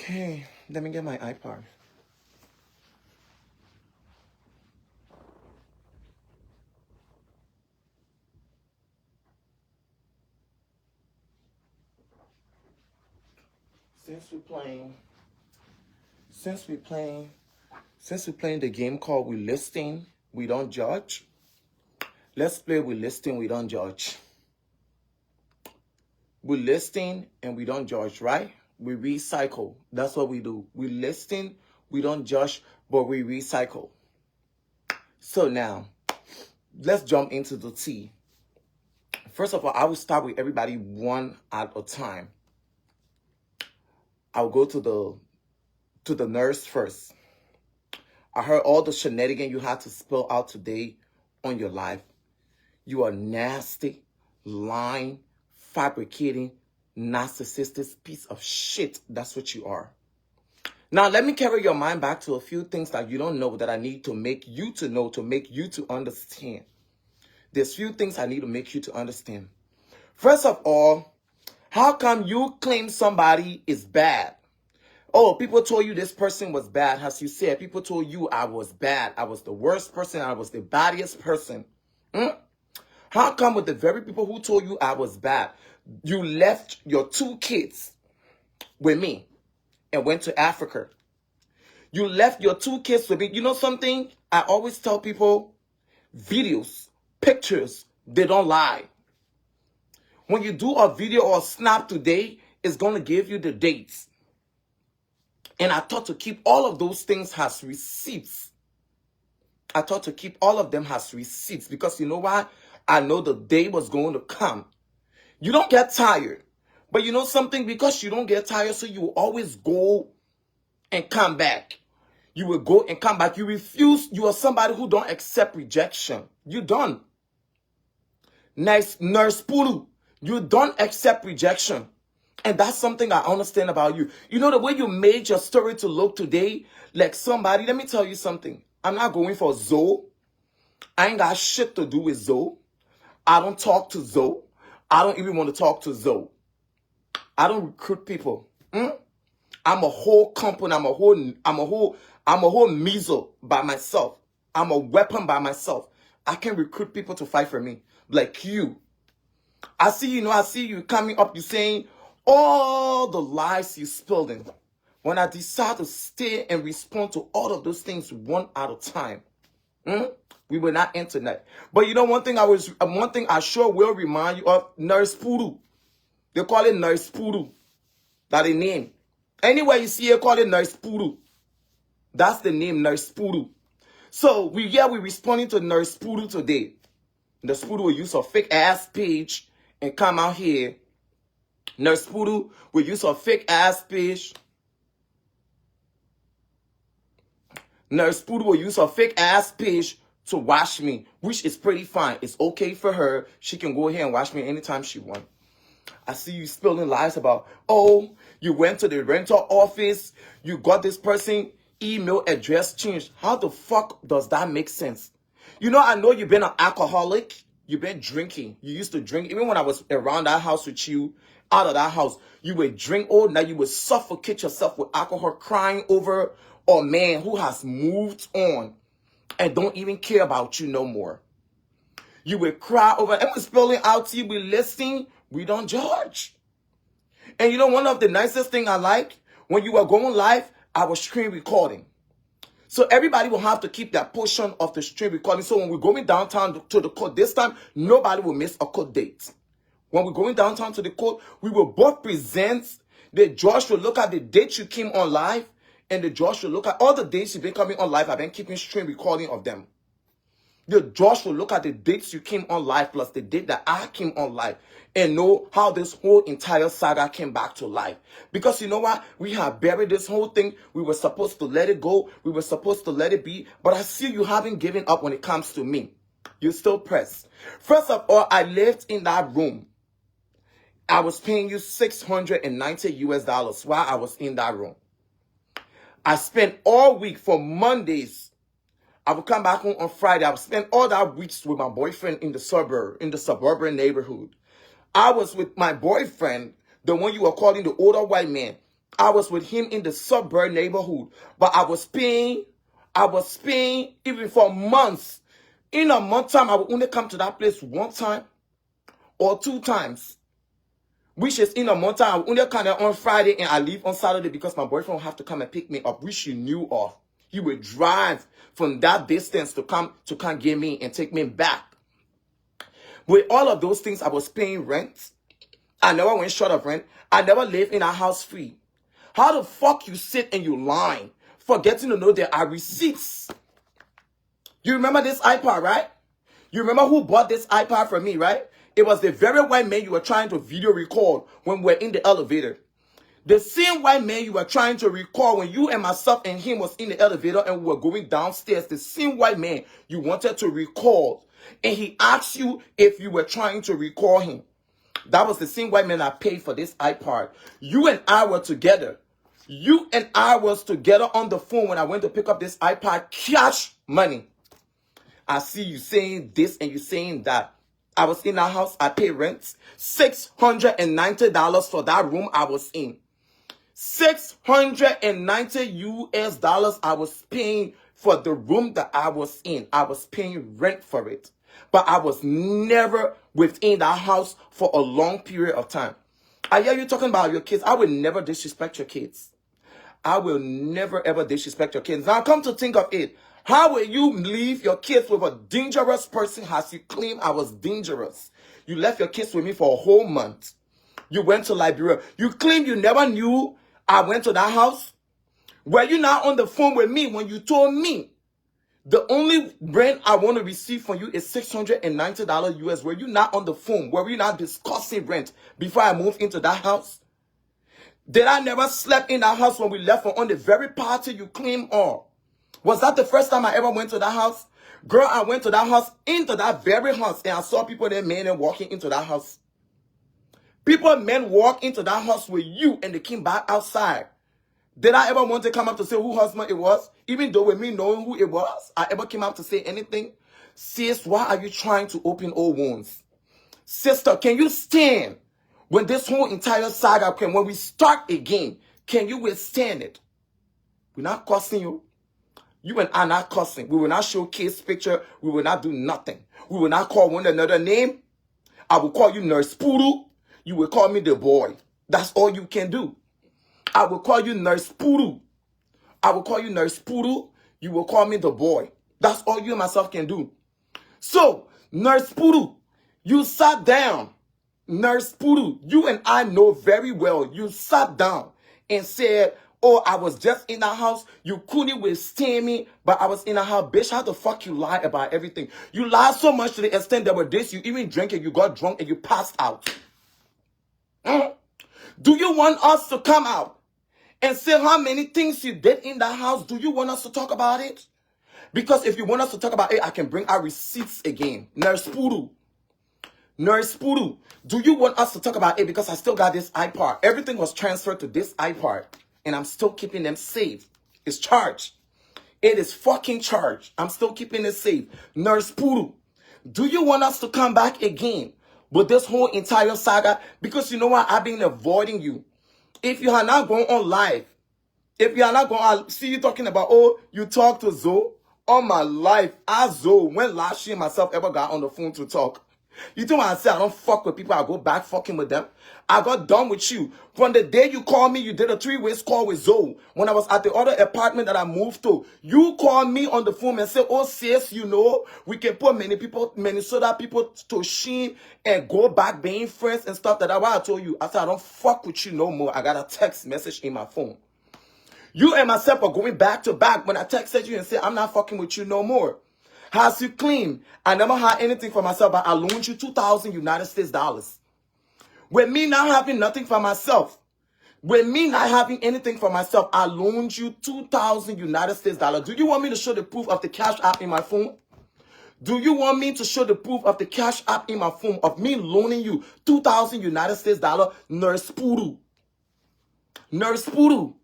Okay, let me get my iPod. Since we're playing the game called We Listing, We Don't Judge. Let's play We Listing, We Don't Judge. We listing and we don't judge, right? We recycle. That's what we do. We listing, we don't judge, but we recycle. So now, let's jump into the tea. First of all, I will start with everybody one at a time. I'll go to the nurse first. I heard all the shenanigans you had to spill out today on your life. You are nasty, lying, fabricating, narcissistic piece of shit. That's what you are. Now, let me carry your mind back to a few things that you don't know that I need to make you to know, to make you to understand. There's few things I need to make you to understand. First of all, how come you claim somebody is bad? Oh, people told you this person was bad. As you said, people told you I was bad. I was the worst person. I was the baddest person. How come with the very people who told you I was bad, you left your 2 kids with me and went to Africa? You left your 2 kids with me. You know something? I always tell people, videos, pictures, they don't lie. When you do a video or a snap today, it's going to give you the dates. And I thought to keep all of those things as receipts. I thought to keep all of them as receipts because you know why? I know the day was going to come. You don't get tired. But you know something? Because you don't get tired, so you will always go and come back. You will go and come back. You refuse. You are somebody who don't accept rejection. You don't. Nurse Pulu, you don't accept rejection. And that's something I understand about you. You know the way you made your story to look today? Like somebody, let me tell you something. I'm not going for Zoe. I ain't got shit to do with Zoe. I don't talk to Zoe. I don't even want to talk to Zoe. I don't recruit people. I'm a whole company. I'm a whole measle by myself. I'm a weapon by myself. I can recruit people to fight for me. Like you. I see you coming up, you saying all the lies you spilled in. When I decide to stay and respond to all of those things one at a time, we will not internet. But you know one thing I sure will remind you of, Nurse Puru. They call it Nurse Puru. That's the name. Anywhere you see it, call it Nurse Puru. That's the name, Nurse Puru. So we're responding to Nurse Puru today. Nurse Puru will use a fake ass page and come out here. Nurse Puru will use a fake ass page. Nurse Puru will use her fake ass page to watch me, which is pretty fine. It's okay for her. She can go ahead and watch me anytime she wants. I see you spilling lies about, oh, you went to the rental office, you got this person email address changed. How the fuck does that make sense? You know, I know you've been an alcoholic. You've been drinking. You used to drink. Even when I was around that house with you, out of that house, you would drink all night. You would suffocate yourself with alcohol, crying over a man who has moved on and don't even care about you no more. You will cry over, and we're spelling out to you, we're listening, we don't judge. And you know, one of the nicest things I like, when you were going live, I was screen recording. So everybody will have to keep that portion of the stream recording. So when we're going downtown to the court this time, nobody will miss a court date. When we're going downtown to the court, we will both present. The judge will look at the date you came on live, and the judge will look at all the dates you've been coming on live. I've been keeping stream recording of them. The judge will look at the dates you came on live plus the date that I came on live and know how this whole entire saga came back to life. Because you know what? We have buried this whole thing. We were supposed to let it go. We were supposed to let it be. But I see you haven't given up when it comes to me. You're still pressed. First of all, I lived in that room. I was paying you $690 while I was in that room. I spent all week for Mondays. I would come back home on Friday. I would spend all that weeks with my boyfriend in the suburban neighborhood. I was with my boyfriend, the one you were calling the older white man. I was with him in the suburb neighborhood, but I was paying even for months. In a month time, I would only come to that place one time or two times. Which is in a month time, I would only come there on Friday and I leave on Saturday because my boyfriend would have to come and pick me up, which he knew of. He would drive from that distance to come get me and take me back. With all of those things, I was paying rent. I never went short of rent. I never lived in a house free. How the fuck you sit and you lying, forgetting to know there are receipts? You remember this iPod, right? You remember who bought this iPod from me, right? It was the very white man you were trying to video record when we were in the elevator. The same white man you were trying to record when you and myself and him was in the elevator and we were going downstairs. The same white man you wanted to record. And he asked you if you were trying to record him. That was the same white man I paid for this iPod. You and I were together. You and I was together on the phone when I went to pick up this iPod, cash money. I see you saying this and you saying that. I was in that house. I paid rent. $690 for that room I was in. $690 I was paying for the room that I was in. I was paying rent for it. But I was never within that house for a long period of time. I hear you talking about your kids. I will never disrespect your kids. I will never ever disrespect your kids. Now come to think of it. How will you leave your kids with a dangerous person as you claim I was dangerous? You left your kids with me for a whole month. You went to Liberia. You claim you never knew I went to that house. Were you not on the phone with me when you told me the only rent I want to receive from you is $690 US? Were you not on the phone? Were we not discussing rent before I moved into that house? Did I never sleep in that house when we left on the very party you claim on? Was that the first time I ever went to that house? Girl, I went to that house, into that very house, and I saw people there, men, and walking into that house. People, men, walk into that house with you, and they came back outside. Did I ever want to come up to say who husband it was? Even though with me knowing who it was, I ever came up to say anything? Sis, why are you trying to open old wounds? Sister, can you stand when this whole entire saga came, when we start again? Can you withstand it? We're not cussing you. You and I not cussing. We will not show kids picture. We will not do nothing. We will not call one another name. I will call you Nurse Poodle. You will call me the boy. That's all you can do. I will call you Nurse Poodle. I will call you Nurse Poodle. You will call me the boy. That's all you and myself can do. So, Nurse Poodle, you sat down. Nurse Poodle, you and I know very well. You sat down and said, oh, I was just in the house. You couldn't withstand me, but I was in the house. Bitch, how the fuck you lie about everything? You lied so much to the extent that with this, you even drank and you got drunk and you passed out. Do you want us to come out and say how many things you did in that house? Do you want us to talk about it? Because if you want us to talk about it, I can bring our receipts again. Nurse Poodle. Nurse Poodle, do you want us to talk about it? Because I still got this iPod. Everything was transferred to this iPod. And I'm still keeping them safe. It's charged. It is fucking charged. I'm still keeping it safe. Nurse Poodle, do you want us to come back again with this whole entire saga? Because you know what? I've been avoiding you. If you are not going on live, if you are not going, I'll see you talking about, oh, you talk to Zoe. All my life, I Zoe, when last year myself ever got on the phone to talk? You think when I say I don't fuck with people, I go back fucking with them? I got done with you. From the day you called me, you did a 3-way call with Zoe. When I was at the other apartment that I moved to, you called me on the phone and said, oh, sis, you know, we can put many people, Minnesota people to shame and go back being friends and stuff. That's why I told you. I said, I don't fuck with you no more. I got a text message in my phone. You and myself are going back to back when I texted you and said, I'm not fucking with you no more. As you claim, I never had anything for myself, but I loaned you 2,000 United States dollars. With me not having nothing for myself, with me not having anything for myself, I loaned you 2,000 United States dollars. Do you want me to show the proof of the cash app in my phone? Do you want me to show the proof of the cash app in my phone of me loaning you 2,000 United States dollars? Nurse Poodle. Nurse Poodle.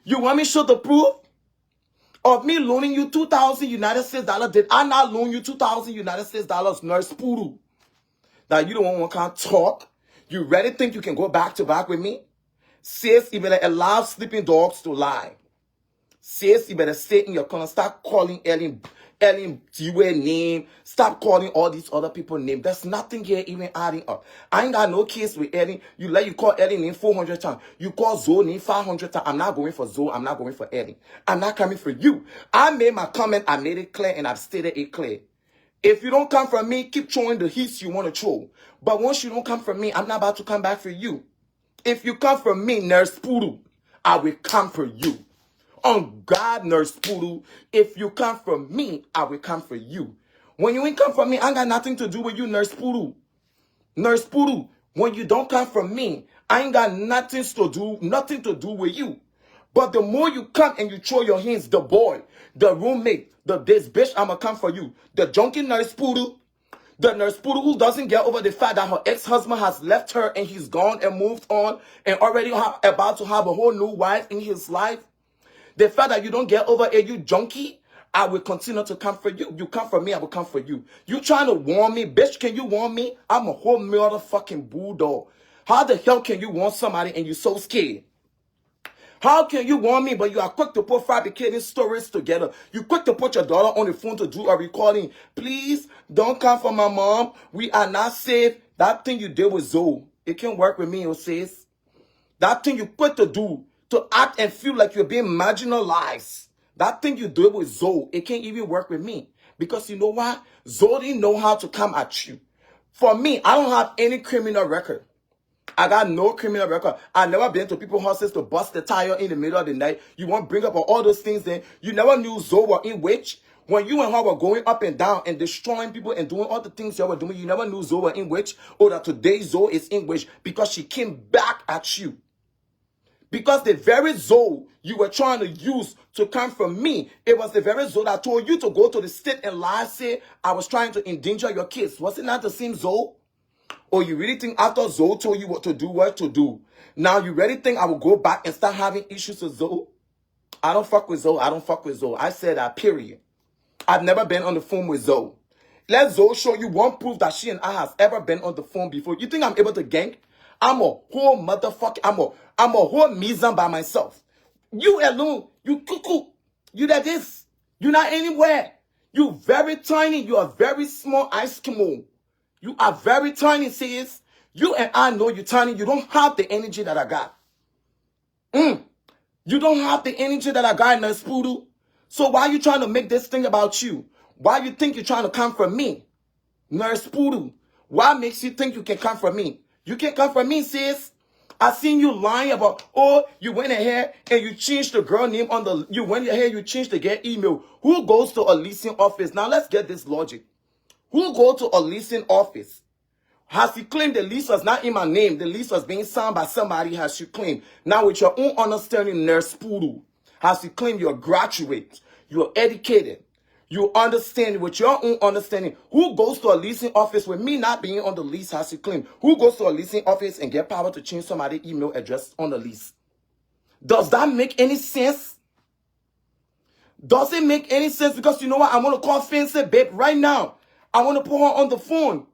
You want me to show the proof of me loaning you 2,000 United States dollars? Did I not loan you 2,000 United States dollars, Nurse Poodle? That you don't want to talk? You really think you can go back to back with me? Sis, you better allow sleeping dogs to lie. Sis, you better stay in your corner. Start calling Ellen Dewey name. Stop calling all these other people name. There's nothing here even adding up. I ain't got no case with Ellen. You call Ellen name 400 times. You call Zoe name 500 times. I'm not going for Zoe. I'm not going for Ellen. I'm not coming for you. I made my comment. I made it clear and I've stated it clear. If you don't come from me, keep throwing the hits you want to throw. But once you don't come from me, I'm not about to come back for you. If you come from me, Nurse Poodle, I will come for you. On God, Nurse Poodle, if you come from me, I will come for you. When you ain't come from me, I ain't got nothing to do with you, Nurse Poodle. Nurse Poodle, when you don't come from me, I ain't got nothing to do with you. But the more you come and you throw your hands, the boy, the roommate, this bitch, I'ma come for you. The junkie Nurse Poodle, the Nurse Poodle who doesn't get over the fact that her ex-husband has left her and he's gone and moved on and already about to have a whole new wife in his life. The fact that you don't get over it, you junkie, I will continue to come for you. You come for me, I will come for you. You trying to warn me? Bitch, can you warn me? I'm a whole motherfucking bulldog. How the hell can you warn somebody and you're so scared? How can you warn me, but you are quick to put fabricating stories together? You quick to put your daughter on the phone to do a recording. Please, don't come for my mom. We are not safe. That thing you did with Zoe, it can't work with me, sis. That thing you quick to do, to act and feel like you're being marginalized. That thing you did with Zoe, it can't even work with me. Because you know what? Zoe didn't know how to come at you. For me, I don't have any criminal record. I got no criminal record. I never been to people's houses to bust the tire in the middle of the night. You want to bring up all those things then. You never knew Zoe were in witch. When you and her were going up and down and destroying people and doing all the things you were doing, you never knew Zoe were in witch or that today Zoe is in witch because she came back at you. Because the very Zoe you were trying to use to come from me, it was the very Zoe that told you to go to the state and lie, say, I was trying to endanger your kids. Was it not the same Zoe? Or you really think after Zoe told you what to do, now you really think I will go back and start having issues with Zoe? I don't fuck with Zoe. I don't fuck with Zoe. I said that, period. I've never been on the phone with Zoe. Let Zoe show you one proof that she and I has ever been on the phone before. You think I'm able to gank? I'm a whole motherfucker. I'm a whole mise by myself. You alone, you cuckoo. You that this. You're not anywhere. You very tiny. You are very small Eskimo. You are very tiny, sis. You and I know you're tiny. You don't have the energy that I got. You don't have the energy that I got, Nurse Poodle. So why are you trying to make this thing about you? Why you think you're trying to come from me? Nurse Poodle. Why makes you think you can come from me? You can't come from me, sis. I seen you lying about, oh, you went ahead and you changed the girl name on the, you went ahead, you changed the girl email. Who goes to a leasing office? Now let's get this logic. Who go to a leasing office? Has he claimed the lease was not in my name? The lease was being signed by somebody, has you claimed. Now with your own understanding, Nurse Poodle, has you claimed you're a graduate, you're educated, you understand with your own understanding. Who goes to a leasing office with me not being on the lease, has you claimed? Who goes to a leasing office and get power to change somebody's email address on the lease? Does that make any sense? Does it make any sense? Because you know what? I want to call Fancy Babe right now. I want to put her on the phone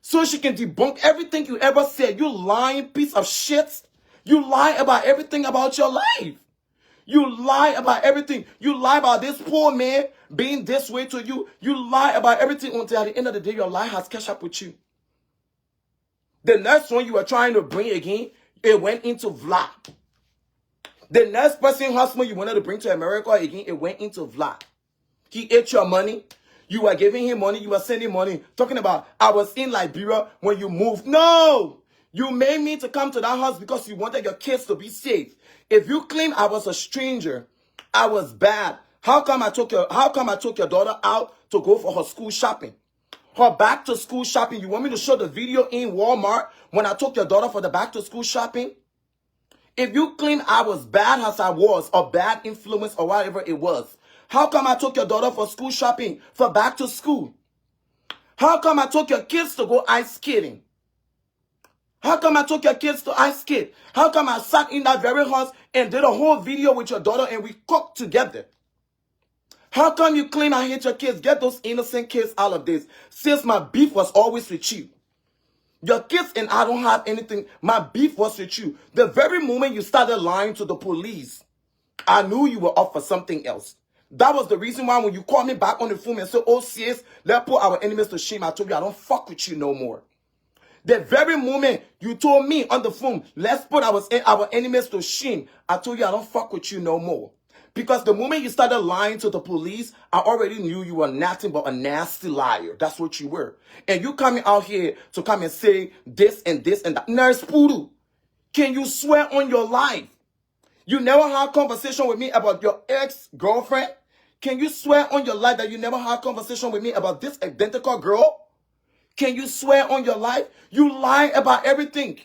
so she can debunk everything you ever said. You lying piece of shit. You lie about everything about your life. You lie about everything. You lie about this poor man being this way to you. You lie about everything until at the end of the day, your lie has catch up with you. The next one you were trying to bring again, it went into Vlad. The next person husband you wanted to bring to America again, it went into Vlad. He ate your money. You were giving him money. You were sending money. Talking about, I was in Liberia when you moved. No! You made me to come to that house because you wanted your kids to be safe. If you claim I was a stranger, I was bad. How come I took your daughter out to go for her school shopping? Her back to school shopping. You want me to show the video in Walmart when I took your daughter for the back to school shopping? If you claim I was bad as I was, or bad influence or whatever it was, how come I took your daughter for school shopping, for back to school? How come I took your kids to go ice skating? How come I took your kids to ice skate? How come I sat in that very house and did a whole video with your daughter and we cooked together? How come you claim I hate your kids? Get those innocent kids out of this. Since my beef was always with you. Your kids and I don't have anything. My beef was with you. The very moment you started lying to the police, I knew you were up for something else. That was the reason why when you called me back on the phone and said, oh, sis, let's put our enemies to shame, I told you I don't fuck with you no more. The very moment you told me on the phone, let's put our enemies to shame, I told you I don't fuck with you no more. Because the moment you started lying to the police, I already knew you were nothing but a nasty liar. That's what you were. And you coming out here to come and say this and this and that. Nurse Poodle, can you swear on your life? You never had a conversation with me about your ex-girlfriend? Can you swear on your life that you never had a conversation with me about this identical girl? Can you swear on your life? You lie about everything.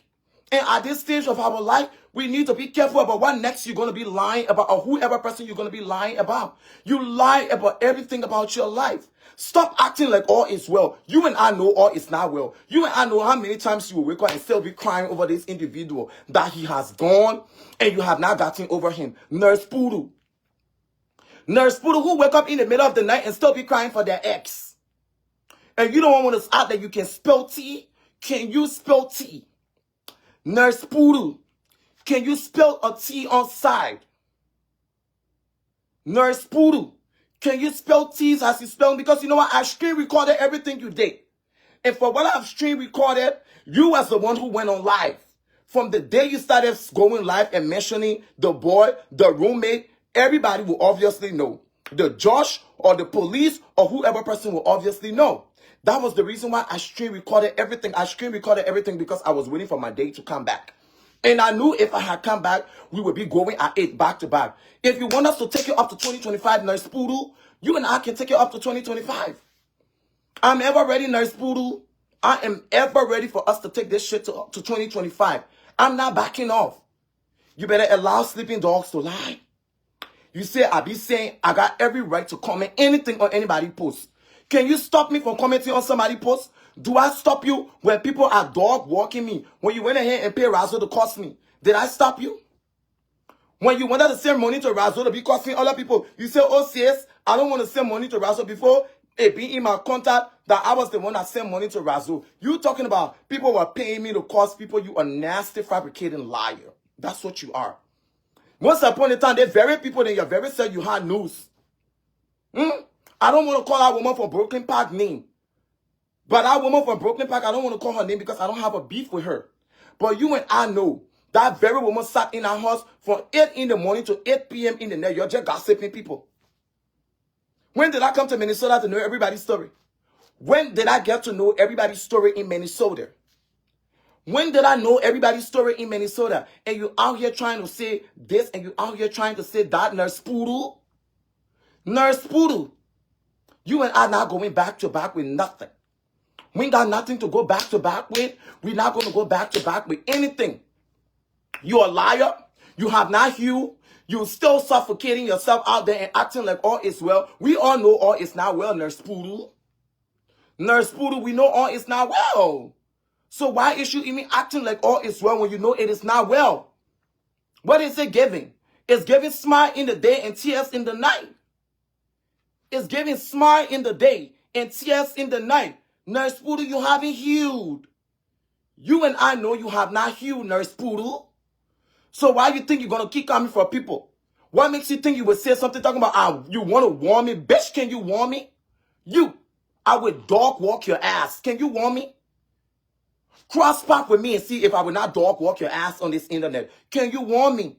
And at this stage of our life, we need to be careful about what next you're going to be lying about or whoever person you're going to be lying about. You lie about everything about your life. Stop acting like all is well. You and I know all is not well. You and I know how many times you will wake up and still be crying over this individual that he has gone and you have not gotten over him. Nurse Poodle. Nurse Poodle who wake up in the middle of the night and still be crying for their ex. And you don't want to act that you can spell tea. Can you spell tea? Nurse Poodle, can you spell a T on side? Nurse Poodle, can you spell T's as you spell? Because you know what? I screen recorded everything you did. And for what I've screen recorded, you as the one who went on live. From the day you started going live and mentioning the boy, the roommate, everybody will obviously know. The judge or the police or whoever person will obviously know. That was the reason why I screen recorded everything. I screen recorded everything because I was waiting for my day to come back. And I knew if I had come back, we would be going at it back to back. If you want us to take it up to 2025, Nurse Poodle, you and I can take it up to 2025. I'm ever ready, Nurse Poodle. I am ever ready for us to take this shit to 2025. I'm not backing off. You better allow sleeping dogs to lie. You say I be saying I got every right to comment anything on anybody post. Can you stop me from commenting on somebody's post? Do I stop you when people are dog walking me? When you went ahead and paid Razzle to cost me? Did I stop you? When you wanted to send money to Razzle to be costing other people, you say, oh, sis, I don't want to send money to Razzle before it be in my contact that I was the one that sent money to Razzle. You talking about people were paying me to cost people. You a nasty, fabricating liar. That's what you are. Once upon a time, the very people that you're very said you had news. I don't want to call that woman from Brooklyn Park name. But that woman from Brooklyn Park, I don't want to call her name because I don't have a beef with her. But you and I know that very woman sat in our house from 8 in the morning to 8 p.m. in the night. You're just gossiping people. When did I come to Minnesota to know everybody's story? When did I get to know everybody's story in Minnesota? When did I know everybody's story in Minnesota? And you out here trying to say this and you out here trying to say that, Nurse Poodle? Nurse Poodle. You and I not going back to back with nothing. We ain't got nothing to go back to back with. We're not going to go back to back with anything. You're a liar. You have not healed. You're still suffocating yourself out there and acting like all is well. We all know all is not well, Nurse Poodle. Nurse Poodle, we know all is not well. So why is you even acting like all is well when you know it is not well? What is it giving? It's giving smile in the day and tears in the night. It's giving smile in the day and tears in the night. Nurse Poodle, you haven't healed. You and I know you have not healed, Nurse Poodle. So why you think you're going to keep coming for people? What makes you think you would say something talking about, you want to warn me? Bitch, can you warn me? I would dog walk your ass. Can you warn me? Cross path with me and see if I would not dog walk your ass on this internet. Can you warn me?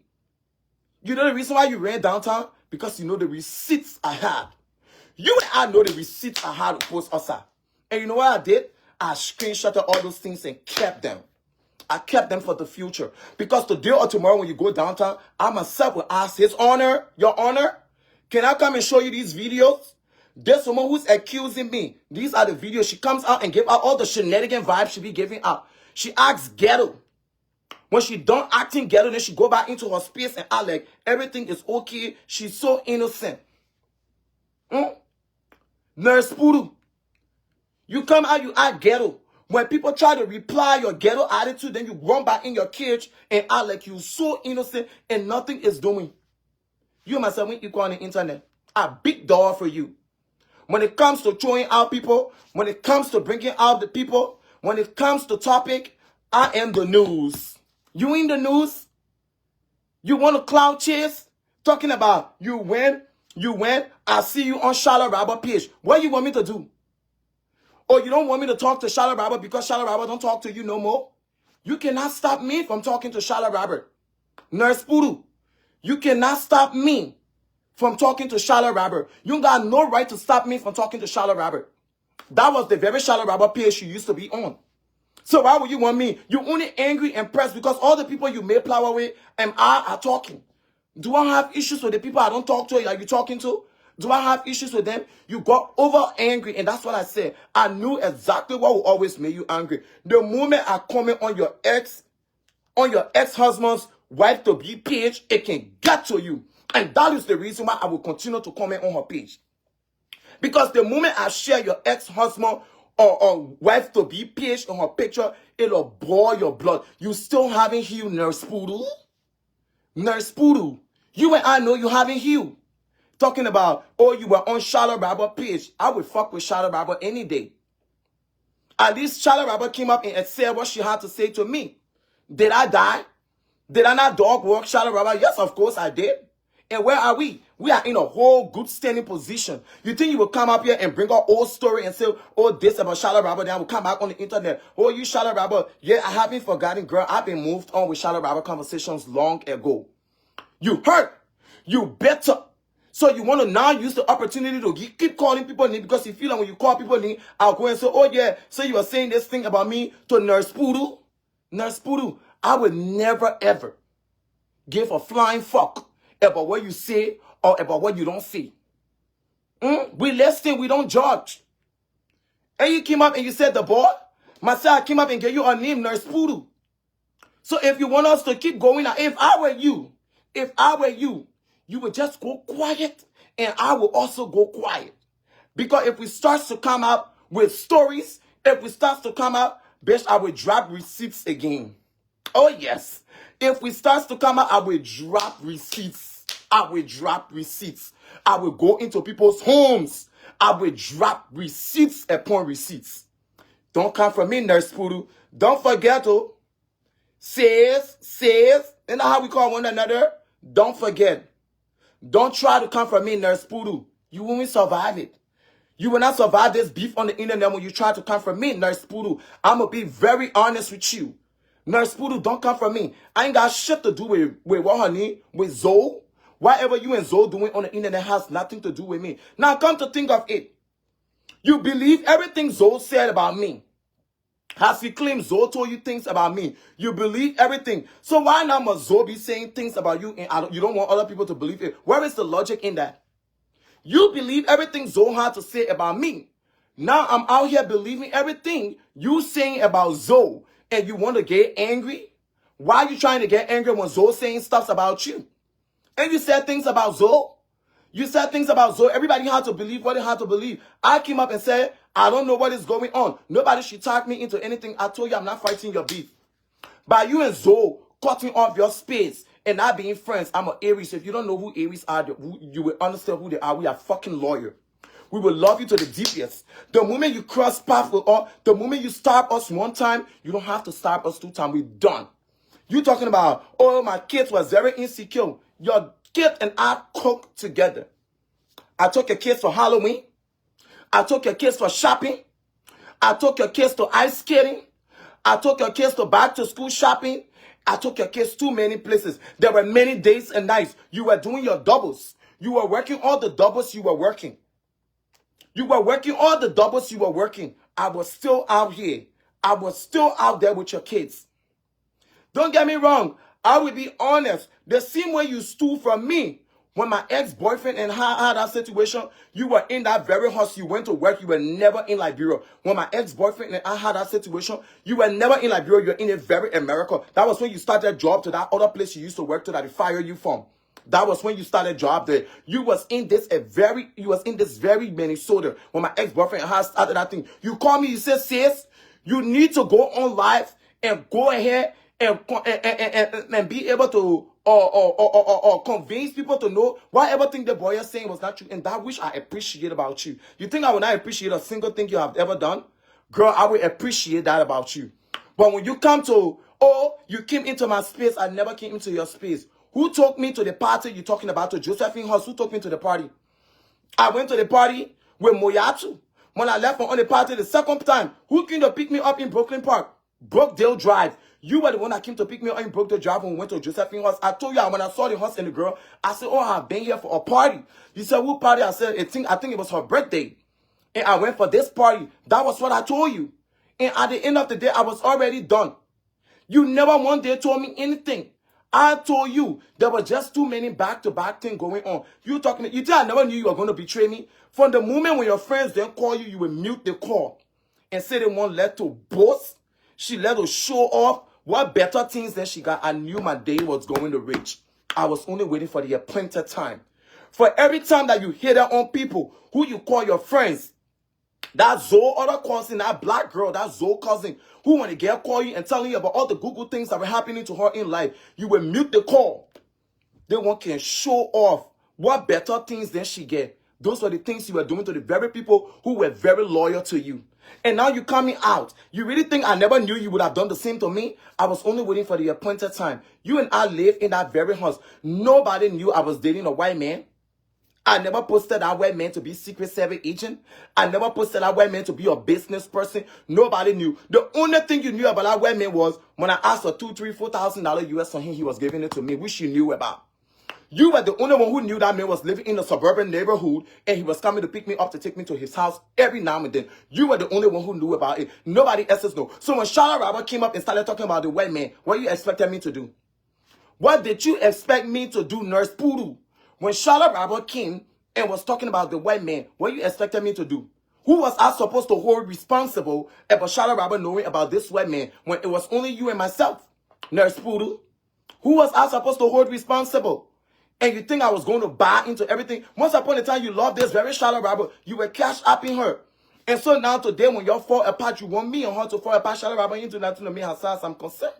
You know the reason why you ran downtown? Because you know the receipts I had. You and I know the receipts I had to post outside. And you know what I did? I screenshotted all those things and kept them. I kept them for the future. Because today or tomorrow when you go downtown, I myself will ask His Honor, Your Honor, can I come and show you these videos? This woman who's accusing me, these are the videos. She comes out and give out all the shenanigan vibes she be giving out. She acts ghetto. When she done acting ghetto, then she go back into her space and act like everything is okay. She's so innocent. Nurse Poodle, you come out, you act ghetto. When people try to reply your ghetto attitude, then you run back in your cage and act like you so innocent and nothing is doing. You and myself, we equal on the internet. A big dog for you. When it comes to throwing out people, when it comes to bringing out the people, When it comes to topic, I am the news. You in the news? You want to cloud chase? Talking about you win, I see you on Charlotte Robert page. What you want me to do? Or you don't want me to talk to Charlotte Robert because Charlotte Robert don't talk to you no more? You cannot stop me from talking to Charlotte Robert. Nurse Poodoo, you cannot stop me from talking to Charlotte Robert. You got no right to stop me from talking to Charlotte Robert. That was the very Charlotte Robert page you used to be on. So why would you want me? You only angry and pressed because all the people you made power with and I are talking. Do I have issues with the people I don't talk to? Are you talking to? Do I have issues with them? You got over angry, and that's what I said. I knew exactly what will always make you angry. The moment I comment on your ex-husband's wife-to-be page, it can get to you. And that is the reason why I will continue to comment on her page. Because the moment I share your ex-husband or wife-to-be page on her picture, it'll boil your blood. You still haven't healed, Nurse Poodoo? Nurse Poodoo, you and I know you haven't healed. Talking about, oh, you were on Charlotte Robert page. I would fuck with Charlotte Robert any day. At least Charlotte Robert came up and said what she had to say to me. Did I die? Did I not dog walk Charlotte Robert? Yes, of course I did. And where are we? We are in a whole good standing position. You think you will come up here and bring our old story and say, oh, this about Charlotte Robert, then I will come back on the internet. Oh, you Charlotte Robert. Yeah, I haven't forgotten, girl. I've been moved on with Charlotte Robert conversations long ago. You hurt. You better. So you want to now use the opportunity to keep calling people names because you feel like when you call people names, I'll go and say, oh yeah, so you are saying this thing about me to Nurse Poodoo? Nurse Poodoo, I would never ever give a flying fuck about what you say or about what you don't say. We listen, we don't judge. And you came up and you said the boy, myself, I came up and gave you a name, Nurse Poodoo. So if you want us to keep going, if I were you, you would just go quiet and I will also go quiet. Because if we start to come out with stories, if we start to come out, bitch, I will drop receipts again. Oh yes. If we start to come out, I will drop receipts. I will drop receipts. I will go into people's homes. I will drop receipts upon receipts. Don't come from me, Nurse Poodoo. Don't forget to says, you know how we call one another? Don't forget. Don't try to come from me, Nurse Poodoo. You won't survive it. You will not survive this beef on the internet when you try to come from me, Nurse Poodoo. I'm going to be very honest with you. Nurse Poodoo, don't come from me. I ain't got shit to do with what her name, with Zoe. Whatever you and Zoe doing on the internet has nothing to do with me. Now come to think of it. You believe everything Zoe said about me. Has he claimed Zoe told you things about me? You believe everything. So why now must Zoe be saying things about you and you don't want other people to believe it? Where is the logic in that? You believe everything Zoe had to say about me. Now I'm out here believing everything you saying about Zoe. And you want to get angry? Why are you trying to get angry when Zoe saying stuff about you? And you said things about Zoe. You said things about Zoe. Everybody had to believe what they had to believe. I came up and said, I don't know what is going on. Nobody should talk me into anything. I told you I'm not fighting your beef. By you and Zoe cutting off your space and not being friends, I'm an Aries. If you don't know who Aries are, you will understand who they are. We are fucking loyal. We will love you to the deepest. The moment you cross paths with us, the moment you stab us one time, you don't have to stab us 2 times. We're done. You talking about, oh, my kids was very insecure. Your kid and I cooked together. I took your kids for Halloween. I took your kids for shopping. I took your kids to ice skating. I took your kids to back to school shopping. I took your kids too many places. There were many days and nights. You were doing your doubles. You were working all the doubles you were working. You were working all the doubles you were working. I was still out here. I was still out there with your kids. Don't get me wrong. I will be honest. The same way you stole from me when my ex-boyfriend and I had that situation, you were in that very house. You went to work. You were never in Liberia. When my ex-boyfriend and I had that situation, you were never in Liberia. You're in a very America. That was when you started a job to that other place you used to work to that they fired you from. That was when you started a job there. You was in this very Minnesota when my ex-boyfriend and I started that thing. You call me, you said, sis, you need to go on live and go ahead and be able to or convince people to know whatever thing the boy is saying was not true. And that which I appreciate about you. You think I would not appreciate a single thing you have ever done? Girl, I will appreciate that about you. But when you come to, oh, you came into my space, I never came into your space. Who took me to the party you're talking about, to Josephine House? Who took me to the party? I went to the party with Moyatu. When I left on the party the second time, who came to pick me up in Brooklyn Park? Brookdale Drive. You were the one that came to pick me up in Brookdale Drive when we went to Josephine House. I told you when I saw the house and the girl, I said, oh, I've been here for a party. You said, what party? I said, I think it was her birthday. And I went for this party. That was what I told you. And at the end of the day, I was already done. You never one day told me anything. I told you there were just too many back-to-back things going on. You think I never knew you were going to betray me? From the moment when your friends then call you, you will mute the call and say they won't let to boast. She let to show off what better things than she got. I knew my day was going to reach. I was only waiting for the appointed time. For every time that you hear that on people who you call your friends, that Zoe other cousin, that black girl, that Zoe cousin, who want to get call you and telling you about all the good things that were happening to her in life, you will mute the call. They one can show off what better things than she get. Those were the things you were doing to the very people who were very loyal to you. And now you coming out. You really think I never knew you would have done the same to me? I was only waiting for the appointed time. You and I live in that very house. Nobody knew I was dating a white man. I never posted that white man to be Secret Service agent. I never posted that white man to be a business person. Nobody knew. The only thing you knew about that white man was when I asked for $2,000, $3,000, $4,000 US from him, he was giving it to me, which you knew about. You were the only one who knew that man was living in a suburban neighborhood and he was coming to pick me up to take me to his house every now and then. You were the only one who knew about it. Nobody else knew. So when Charlotte Robert came up and started talking about the white man, what you expected me to do? What did you expect me to do, Nurse Poodoo? When Charlotte Robert came and was talking about the white man, what you expected me to do? Who was I supposed to hold responsible about Charlotte Robert knowing about this white man when it was only you and myself, Nurse Poodoo? Who was I supposed to hold responsible? And you think I was going to buy into everything? Once upon a time, you loved this very Charlotte Robert. You were cash apping her. And so now today, when you fall apart, you want me and her to fall apart. Charlotte Robert, you do nothing to me as far as I'm concerned.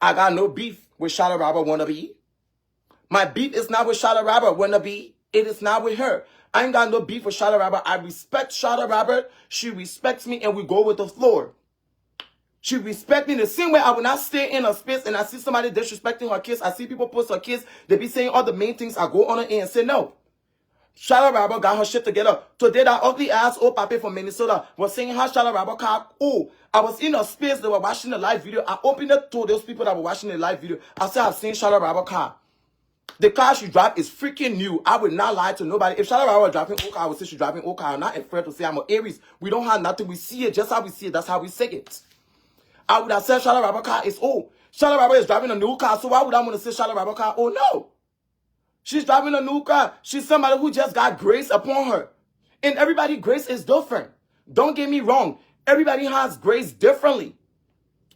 I got no beef with Charlotte Robert wannabe. My beef is not with Charlotte Robert wannabe. It is not with her. I ain't got no beef with Charlotte Robert. I respect Charlotte Robert. She respects me and we go with the floor. She respects me the same way I will not stay in a space and I see somebody disrespecting her kids. I see people post her kids. They be saying all the main things. I go on her and say no. Charlotte Robert got her shit together. Today that ugly ass old papi from Minnesota was saying how Charlotte Robert car. Oh, I was in a space. They were watching the live video. I opened it to those people that were watching the live video. I said I've seen Charlotte Robert car. The car she drive is freaking new. I would not lie to nobody. If Charlotte Robert was driving old car, I would say she's driving old car. I'm not afraid to say I'm an Aries. We don't have nothing. We see it just how we see it. That's how we say it. I would have said Charlotte Robert car is old. Charlotte Robert is driving a new car, so why would I want to say Charlotte Robert car? Oh no. She's driving a new car. She's somebody who just got grace upon her. And everybody's grace is different. Don't get me wrong. Everybody has grace differently.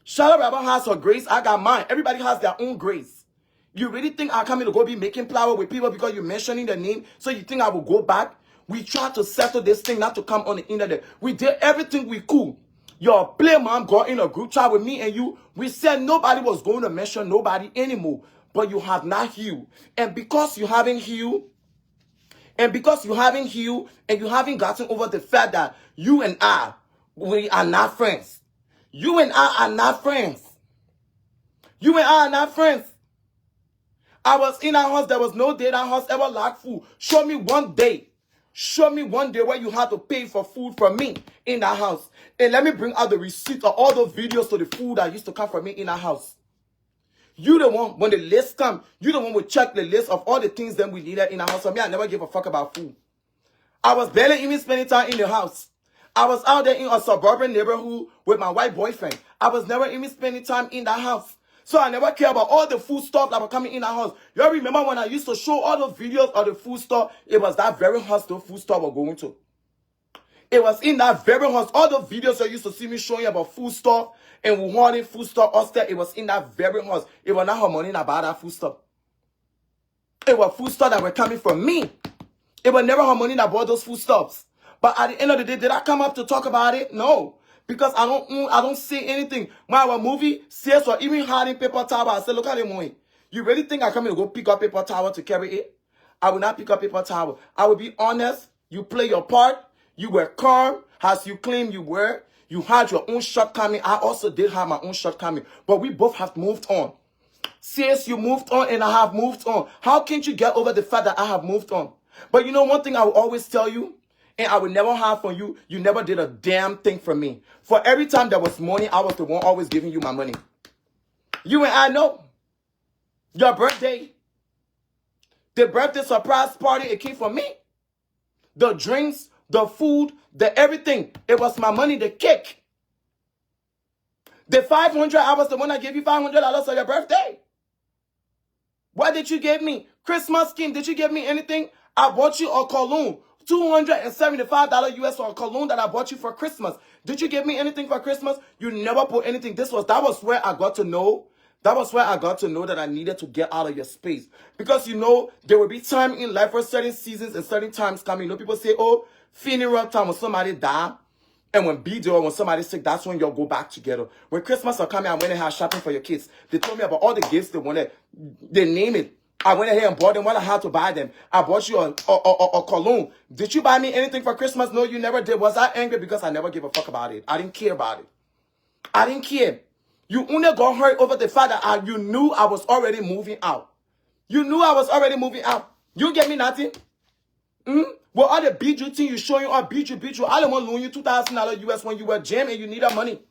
Charlotte Robert has her grace. I got mine. Everybody has their own grace. You really think I'm coming to go be making flower with people because you're mentioning the name? So you think I will go back? We tried to settle this thing not to come on the internet. We did everything we could. Your play mom got in a group chat with me and you. We said nobody was going to mention nobody anymore. But you have not healed. And because you haven't healed, and you haven't gotten over the fact that you and I, we are not friends. You and I are not friends. You and I are not friends. I was in a house. There was no day that house ever lacked food. Show me one day. Show me one day where you had to pay for food from me in that house. And let me bring out the receipt of all those videos to the food that used to come from me in that house. You the one, when the list come, you the one will check the list of all the things that we needed in the house. For me, I never give a fuck about food. I was barely even spending time in the house. I was out there in a suburban neighborhood with my white boyfriend. I was never even spending time in that house. So I never care about all the food stuff that were coming in our house. You all remember when I used to show all those videos of the food store? It was that very house the food store were going to. It was in that very house. All the videos you used to see me showing about food stuff and we wanted food stuff upstairs. It was in that very house. It was not her money about that food stuff. It was food stuff that were coming from me. It was never her money that bought those food stuffs. But at the end of the day, did I come up to talk about it? No. Because I don't say anything. When our movie says or even hiding paper towel, I say, look at it, Moe. You really think I come here to go pick up paper towel to carry it? I will not pick up paper towel. I will be honest. You play your part. You were calm as you claim you were. You had your own shortcoming. I also did have my own shortcoming. But we both have moved on. Since you moved on and I have moved on, how can't you get over the fact that I have moved on? But you know one thing I will always tell you, and I will never have from you, you never did a damn thing for me. For every time there was money, I was the one always giving you my money. You and I know. Your birthday, the birthday surprise party, it came from me. The drinks, the food, the everything, it was my money, the cake. The 500, I was the one that gave you $500 for your birthday. What did you give me? Christmas scheme, did you give me anything? I bought you a cologne. $275 US for a cologne that I bought you for Christmas. Did you give me anything for Christmas? You never put anything. That was where I got to know. That was where I got to know that I needed to get out of your space. Because you know, there will be time in life for certain seasons and certain times coming. You know, people say, oh, funeral time when somebody die. And when B-Day or when somebody's sick, that's when you'll go back together. When Christmas are coming, I went ahead shopping for your kids. They told me about all the gifts they wanted. They name it. I went ahead and bought them what I had to buy them. I bought you a cologne. Did you buy me anything for Christmas? No, you never did. Was I angry? Because I never gave a fuck about it. I didn't care about it. I didn't care. You only got hurt over the fact that you knew I was already moving out. You knew I was already moving out. You gave me nothing. Well, all the beat you thing you showing or beat you. I don't want to loan you $2,000 US when you were jammed and you need that money.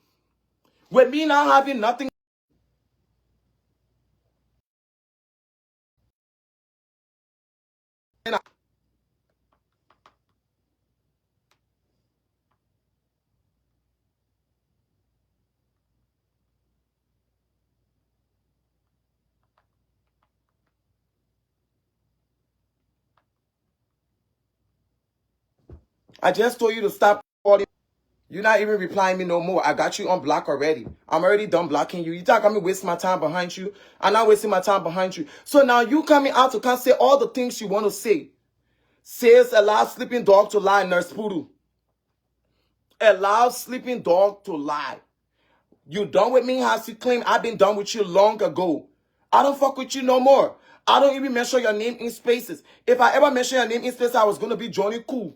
With me not having nothing. I just told you to stop calling. You're not even replying me no more. I got you on block already. I'm already done blocking you. You think I'm wasting my time behind you? I'm not wasting my time behind you. So now you coming out to come say all the things you want to say. Says allow sleeping dog to lie, Nurse Poodle. Allow sleeping dog to lie. You done with me, as you claim. I've been done with you long ago. I don't fuck with you no more. I don't even mention your name in spaces. If I ever mention your name in spaces, I was going to be Johnny Cool.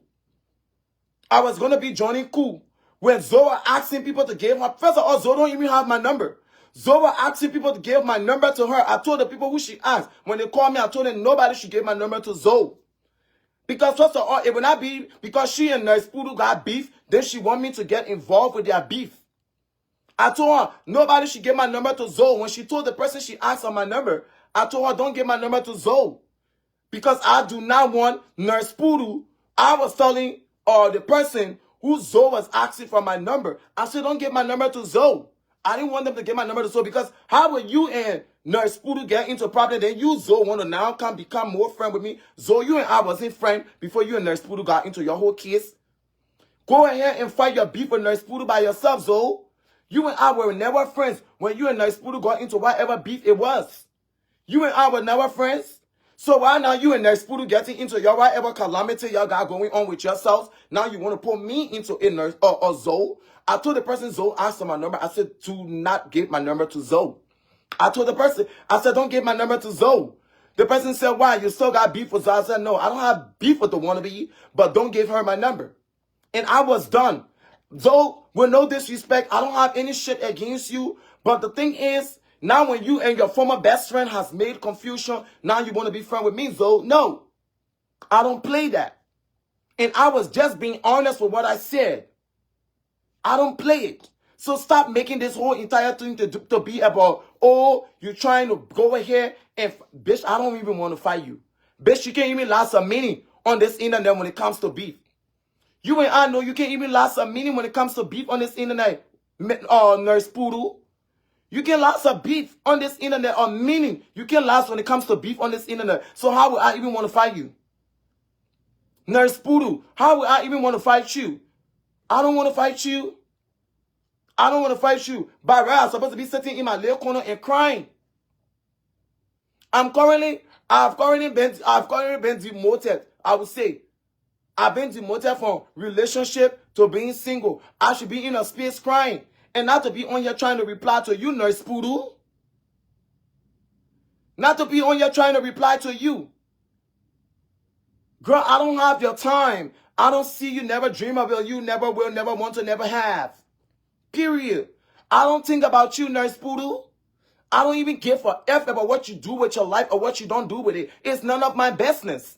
I was going to be Johnny Cool. When Zoe asking people to give her, first of all, Zoe don't even have my number. Zoe asking people to give my number to her. I told the people who she asked. When they called me, I told them nobody should give my number to Zoe. Because first of all, it will not be because she and Nurse Poodle got beef, then she want me to get involved with their beef. I told her nobody should give my number to Zoe. When she told the person she asked for my number, I told her don't give my number to Zoe. Because I do not want Nurse Poodle. I was telling the person who Zoe was asking for my number. I said don't give my number to Zoe. I didn't want them to give my number to Zoe because how will you and Nurse Poodle get into a problem? Then you, Zoe, want to now become more friend with me. Zoe, you and I wasn't friend before you and Nurse Poodle got into your whole case. Go ahead and fight your beef with Nurse Poodle by yourself, Zoe. You and I were never friends when you and Nurse Poodle got into whatever beef it was. You and I were never friends. So why now you and Nurse Poodle getting into your whatever calamity y'all got going on with yourselves? Now you want to put me into a Nurse or Zoe? I told the person Zoe asked for my number. I said, do not give my number to Zoe. I told the person, I said, don't give my number to Zoe. The person said, why? You still got beef with Zoe? I said, no, I don't have beef with the wannabe, but don't give her my number. And I was done. Zoe, with no disrespect, I don't have any shit against you. But the thing is, now when you and your former best friend has made confusion, now you want to be friend with me, Zoe? No, I don't play that. And I was just being honest with what I said. I don't play it. So stop making this whole entire thing to be about, oh, you're trying to go ahead and, bitch, I don't even want to fight you. Bitch, you can't even last a minute on this internet when it comes to beef. You and I know you can't even last a minute when it comes to beef on this internet, Nurse Poodle. You can last a beef on this internet, or meaning you can last when it comes to beef on this internet. So how would I even want to fight you? Nurse Poodle, how would I even want to fight you? I don't want to fight you. I don't want to fight you. By right, I'm supposed to be sitting in my little corner and crying. I've currently been demoted. I would say, I've been demoted from relationship to being single. I should be in a space crying. And not to be on here trying to reply to you, Nurse Poodle. Not to be on here trying to reply to you. Girl, I don't have your time. I don't see you, never dream of it. You never will, never want to, never have. Period. I don't think about you, Nurse Poodle. I don't even give a F about what you do with your life or what you don't do with it. It's none of my business.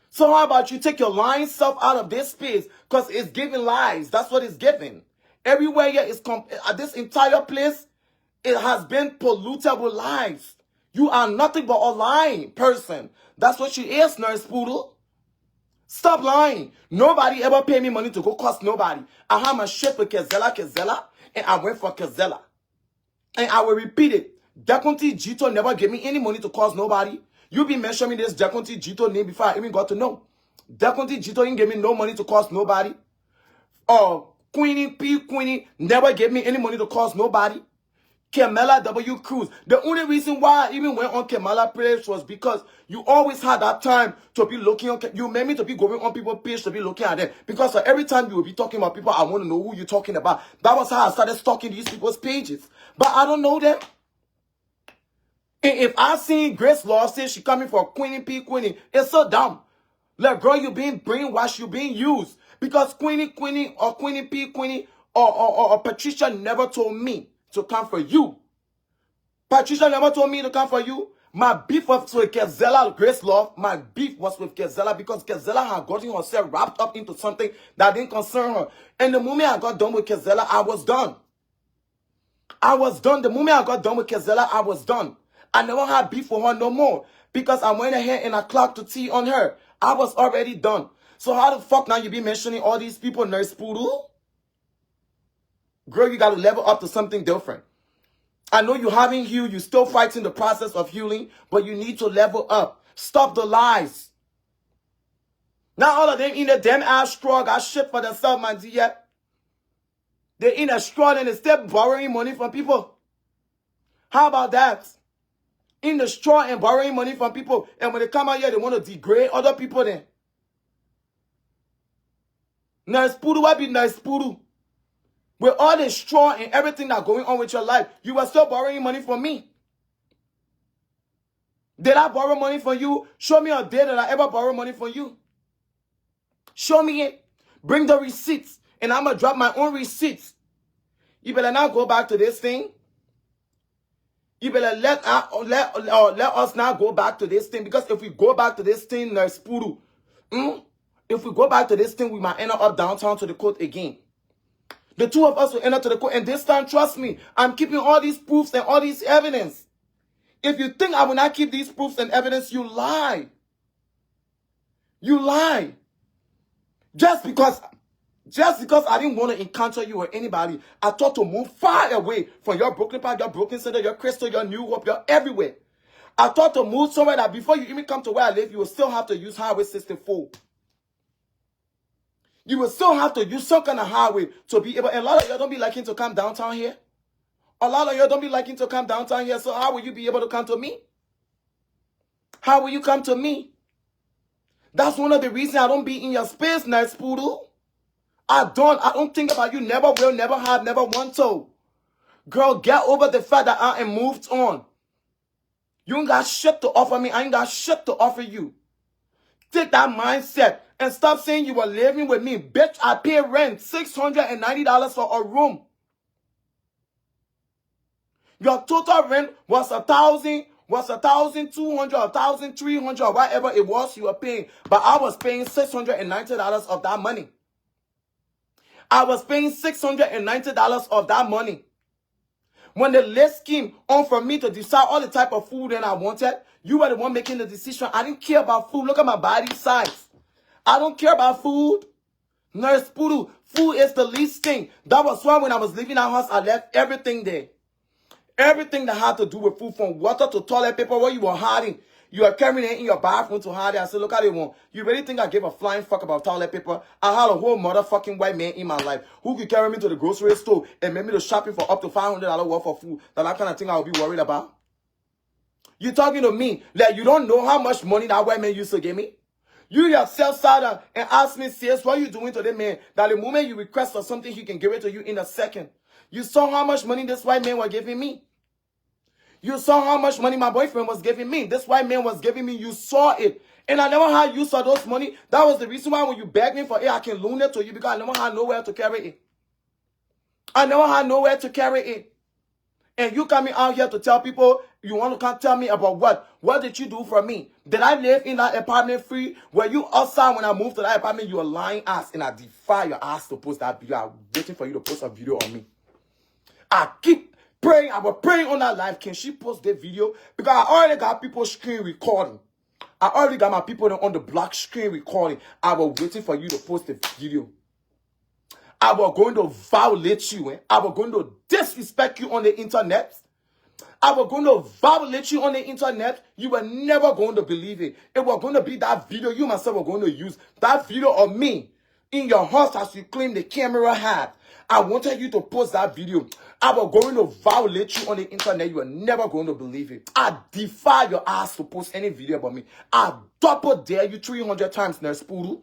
So how about you take your lying self out of this space? Because it's giving lies. That's what it's giving. Everywhere here is this entire place, it has been polluted with lies. You are nothing but a lying person. That's what you is, Nurse Poodle. Stop lying. Nobody ever paid me money to go cost nobody. I had my shit with Kezella, and I went for Kezella. And I will repeat it. Deconti Jito never gave me any money to cost nobody. You been mentioning this Deconti Jito name before I even got to know. Deconti Jito ain't gave me no money to cost nobody. Queenie never gave me any money to cost nobody. Kamala W. Cruz. The only reason why I even went on Kamala page was because you always had that time to be looking on. You made me to be going on people's page to be looking at them. Because every time you will be talking about people, I want to know who you're talking about. That was how I started stalking these people's pages. But I don't know them. And if I seen Grace Law say she coming for Queenie, it's so dumb. Like, girl, you being brainwashed, you being used. Because Queenie or Patricia never told me to come for you. Patricia never told me to come for you. My beef was with Kezella, Grace Love. My beef was with Kezella because Kezella had gotten herself wrapped up into something that didn't concern her. And the moment I got done with Kezella, I was done. I was done. The moment I got done with Kezella, I was done. I never had beef with her no more because I went ahead and I clocked the T on her. I was already done. So how the fuck now you be mentioning all these people, Nurse Poodle? Girl, you got to level up to something different. I know you haven't healed. You're still fighting the process of healing, but you need to level up. Stop the lies. Now all of them in the damn ass straw got shit for themselves, my dear. They in a straw and they still borrowing money from people. How about that? In the straw and borrowing money from people. And when they come out here, they want to degrade other people then. Nurse Poodle, what be Nurse Poodle? With all the straw and everything that's going on with your life, you were still borrowing money from me. Did I borrow money from you? Show me a day that I ever borrowed money from you. Show me it. Bring the receipts. And I'm going to drop my own receipts. You better not go back to this thing. You better let us now go back to this thing. Because if we go back to this thing, Nurse Poodle, if we go back to this thing, we might end up downtown to the court again. The two of us will enter to the court. And this time, trust me, I'm keeping all these proofs and all these evidence. If you think I will not keep these proofs and evidence, you lie. You lie. Just because I didn't want to encounter you or anybody, I thought to move far away from your Brooklyn Park, your Brooklyn Center, your Crystal, your New Hope, your everywhere. I thought to move somewhere that before you even come to where I live, you will still have to use Highway 64. You will still have to use some kind of highway to be able, and a lot of y'all don't be liking to come downtown here. A lot of y'all don't be liking to come downtown here, so how will you be able to come to me? How will you come to me? That's one of the reasons I don't be in your space, Nurse Poodle. I don't think about you, never will, never have, never want to. Girl, get over the fact that I am moved on. You ain't got shit to offer me, I ain't got shit to offer you. Take that mindset and stop saying you were living with me. Bitch, I pay rent, $690 for a room. Your total rent was $1,200, $1,300, or whatever it was you were paying. But I was paying $690 of that money. I was paying $690 of that money. When the list came on for me to decide all the type of food that I wanted, you were the one making the decision. I didn't care about food. Look at my body size. I don't care about food. Nurse Poodle, food is the least thing. That was why when I was leaving our house, I left everything there. Everything that had to do with food, from water to toilet paper, what you were hiding. You are carrying it in your bathroom to hide it. I said, look at it one. You really think I gave a flying fuck about toilet paper? I had a whole motherfucking white man in my life who could carry me to the grocery store and make me to shopping for up to $500 worth of food. That kind of thing I would be worried about. You talking to me like you don't know how much money that white man used to give me? You yourself sat down and asked me, sis, what are you doing to the man? That the moment you request for something, he can give it to you in a second. You saw how much money this white man was giving me. You saw how much money my boyfriend was giving me. This white man was giving me. You saw it. And I never had use of those money. That was the reason why when you begged me for it, I can loan it to you because I never had nowhere to carry it. I never had nowhere to carry it. And you coming out here to tell people you want to come tell me about what? What did you do for me? Did I live in that apartment free? Were you outside when I moved to that apartment? You a lying ass, and I defy your ass to post that video. I'm waiting for you to post a video on me. I keep praying. I was praying on that live. Can she post that video? Because I already got people screen recording. I already got my people on the block screen recording. I was waiting for you to post the video. I was going to violate you. I was going to disrespect you on the internet. I was going to violate you on the internet. You were never going to believe it. It was going to be that video you myself were going to use. That video of me in your house as you claim the camera had. I wanted you to post that video. I was going to violate you on the internet. You were never going to believe it. I defy your ass to post any video about me. I double dare you 300 times, Nurse Poodle.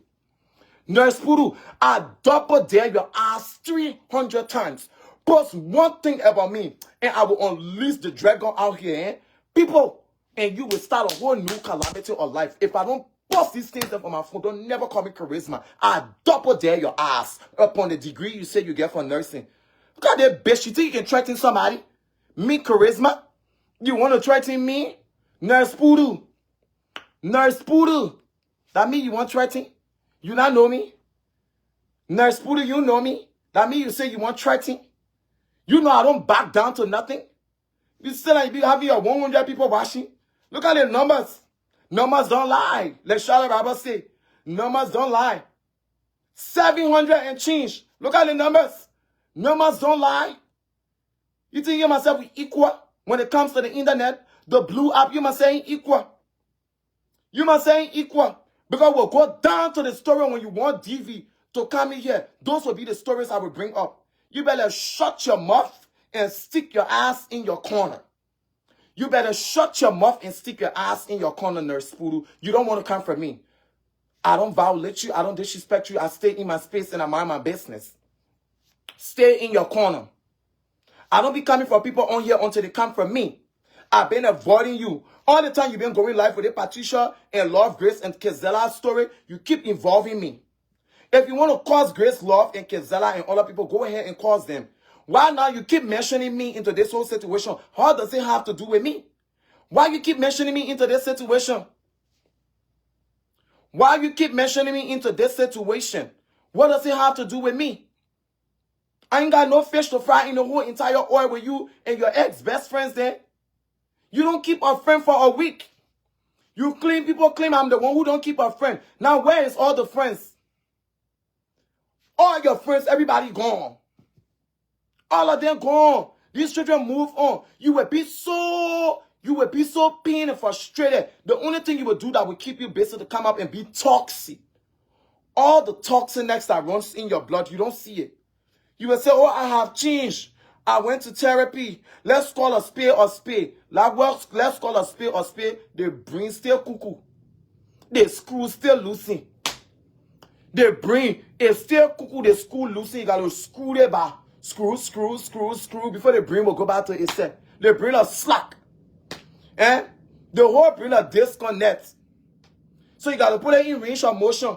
Nurse Poodle, I double dare your ass 300 times. Post one thing about me, and I will unleash the dragon out here, eh? People, and you will start a whole new calamity of life. If I don't post these things up on my phone, don't never call me Charisma. I double dare your ass upon the degree you say you get for nursing. Look at that bitch. You think you can threaten somebody? Me, Charisma? You want to threaten me? Nurse Poodle. Nurse Poodle. That mean you want to threaten? You not know me? Nurse Poodle, you know me? That mean you say you want to threaten? You know I don't back down to nothing. You said that you have your 100 people watching. Look at the numbers. Numbers don't lie. Let Charlotte Roberts say. Numbers don't lie. 700 and change. Look at the numbers. Numbers don't lie. You think you myself we equal when it comes to the internet? The blue app, you must say equal. You must say equal. Because we'll go down to the story when you want DV to come in here. Those will be the stories I will bring up. You better shut your mouth and stick your ass in your corner. You better shut your mouth and stick your ass in your corner, Nurse Poodle. You don't want to come for me. I don't violate you. I don't disrespect you. I stay in my space and I mind my business. Stay in your corner. I don't be coming for people on here until they come for me. I've been avoiding you. All the time you've been going live with it, Patricia and Love, Grace, and Kezella's story, you keep involving me. If you want to cause Grace, Love, and Kezella and other people, go ahead and cause them. Why now you keep mentioning me into this whole situation? How does it have to do with me? Why you keep mentioning me into this situation? Why you keep mentioning me into this situation? What does it have to do with me? I ain't got no fish to fry in the whole entire oil with you and your ex-best friends there. You don't keep a friend for a week. You claim, people claim I'm the one who don't keep a friend. Now where is all the friends? All your friends, everybody gone. All of them gone. These children move on. You will be so pained and frustrated. The only thing you will do that will keep you busy to come up and be toxic. All the toxicness that runs in your blood, you don't see it. You will say, oh, I have changed. I went to therapy. Let's call a spade a spade. Let's call a spade a spade. The brain still cuckoo. The screw still loosen. The brain is still cuckoo. The screw loosen. You got to screw the bar. Screw before the brain will go back to itself. The brain will slack. The whole brain will disconnect. So you got to put it in range of motion.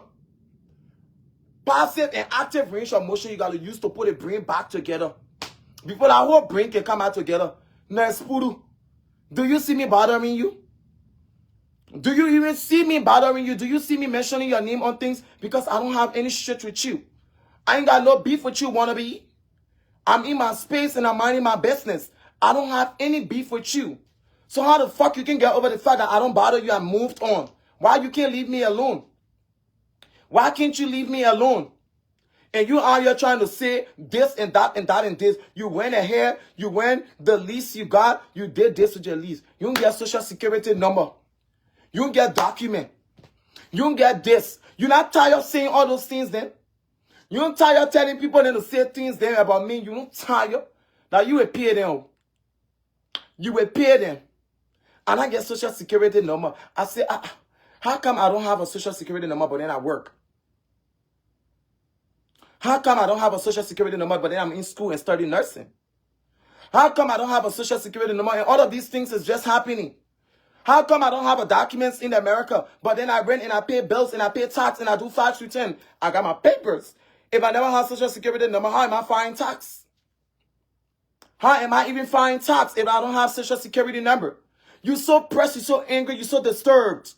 Passive and active range of motion you got to use to put the brain back together. Before that whole brain can come out together. Nurse Poodle, do you see me bothering you? Do you even see me bothering you? Do you see me mentioning your name on things? Because I don't have any shit with you. I ain't got no beef with you, wannabe. I'm in my space and I'm minding my business. I don't have any beef with you. So how the fuck you can get over the fact that I don't bother you and moved on? Why you can't leave me alone? Why can't you leave me alone? And you out here trying to say this and that and that and this. You went ahead, you went the lease you got, you did this with your lease. You don't get social security number. You don't get document. You don't get this. You're not tired of saying all those things then? You don't tired of telling people then to say things then about me? You don't tired? Now you will pay them. You will pay them. And I get social security number. I say, how come I don't have a social security number but then I work? How come I don't have a social security number but then I'm in school and studying nursing? How come I don't have a social security number and all of these things is just happening? How come I don't have a documents in America but then I rent and I pay bills and I pay tax and I do 5 through 10? I got my papers. If I never have social security number, how am I filing tax? How am I even filing tax if I don't have social security number? You're so pressed, you're so angry, you're so disturbed.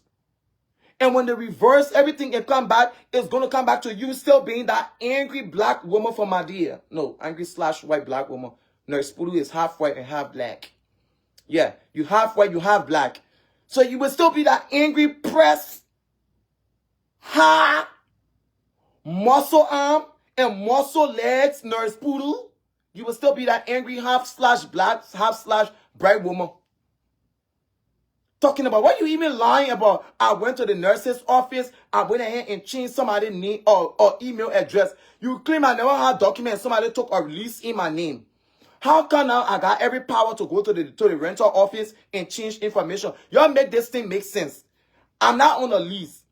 And when they reverse everything and come back, it's going to come back to you still being that angry black woman from Madia. No, angry/white black woman. Nurse Pulu is half white and half black. Yeah, you half white, you half black. So you will still be that angry, pressed, high, muscle arm and muscle legs Nurse Poodle. You will still be that angry half/black, half/bright woman. Talking about what you even lying about. I went to the nurse's office. I went ahead and changed somebody's name or email address. You claim I never had documents. Somebody took a release in my name. How come now I got every power to go to the rental office and change information? Y'all make this thing make sense. I'm not on the lease.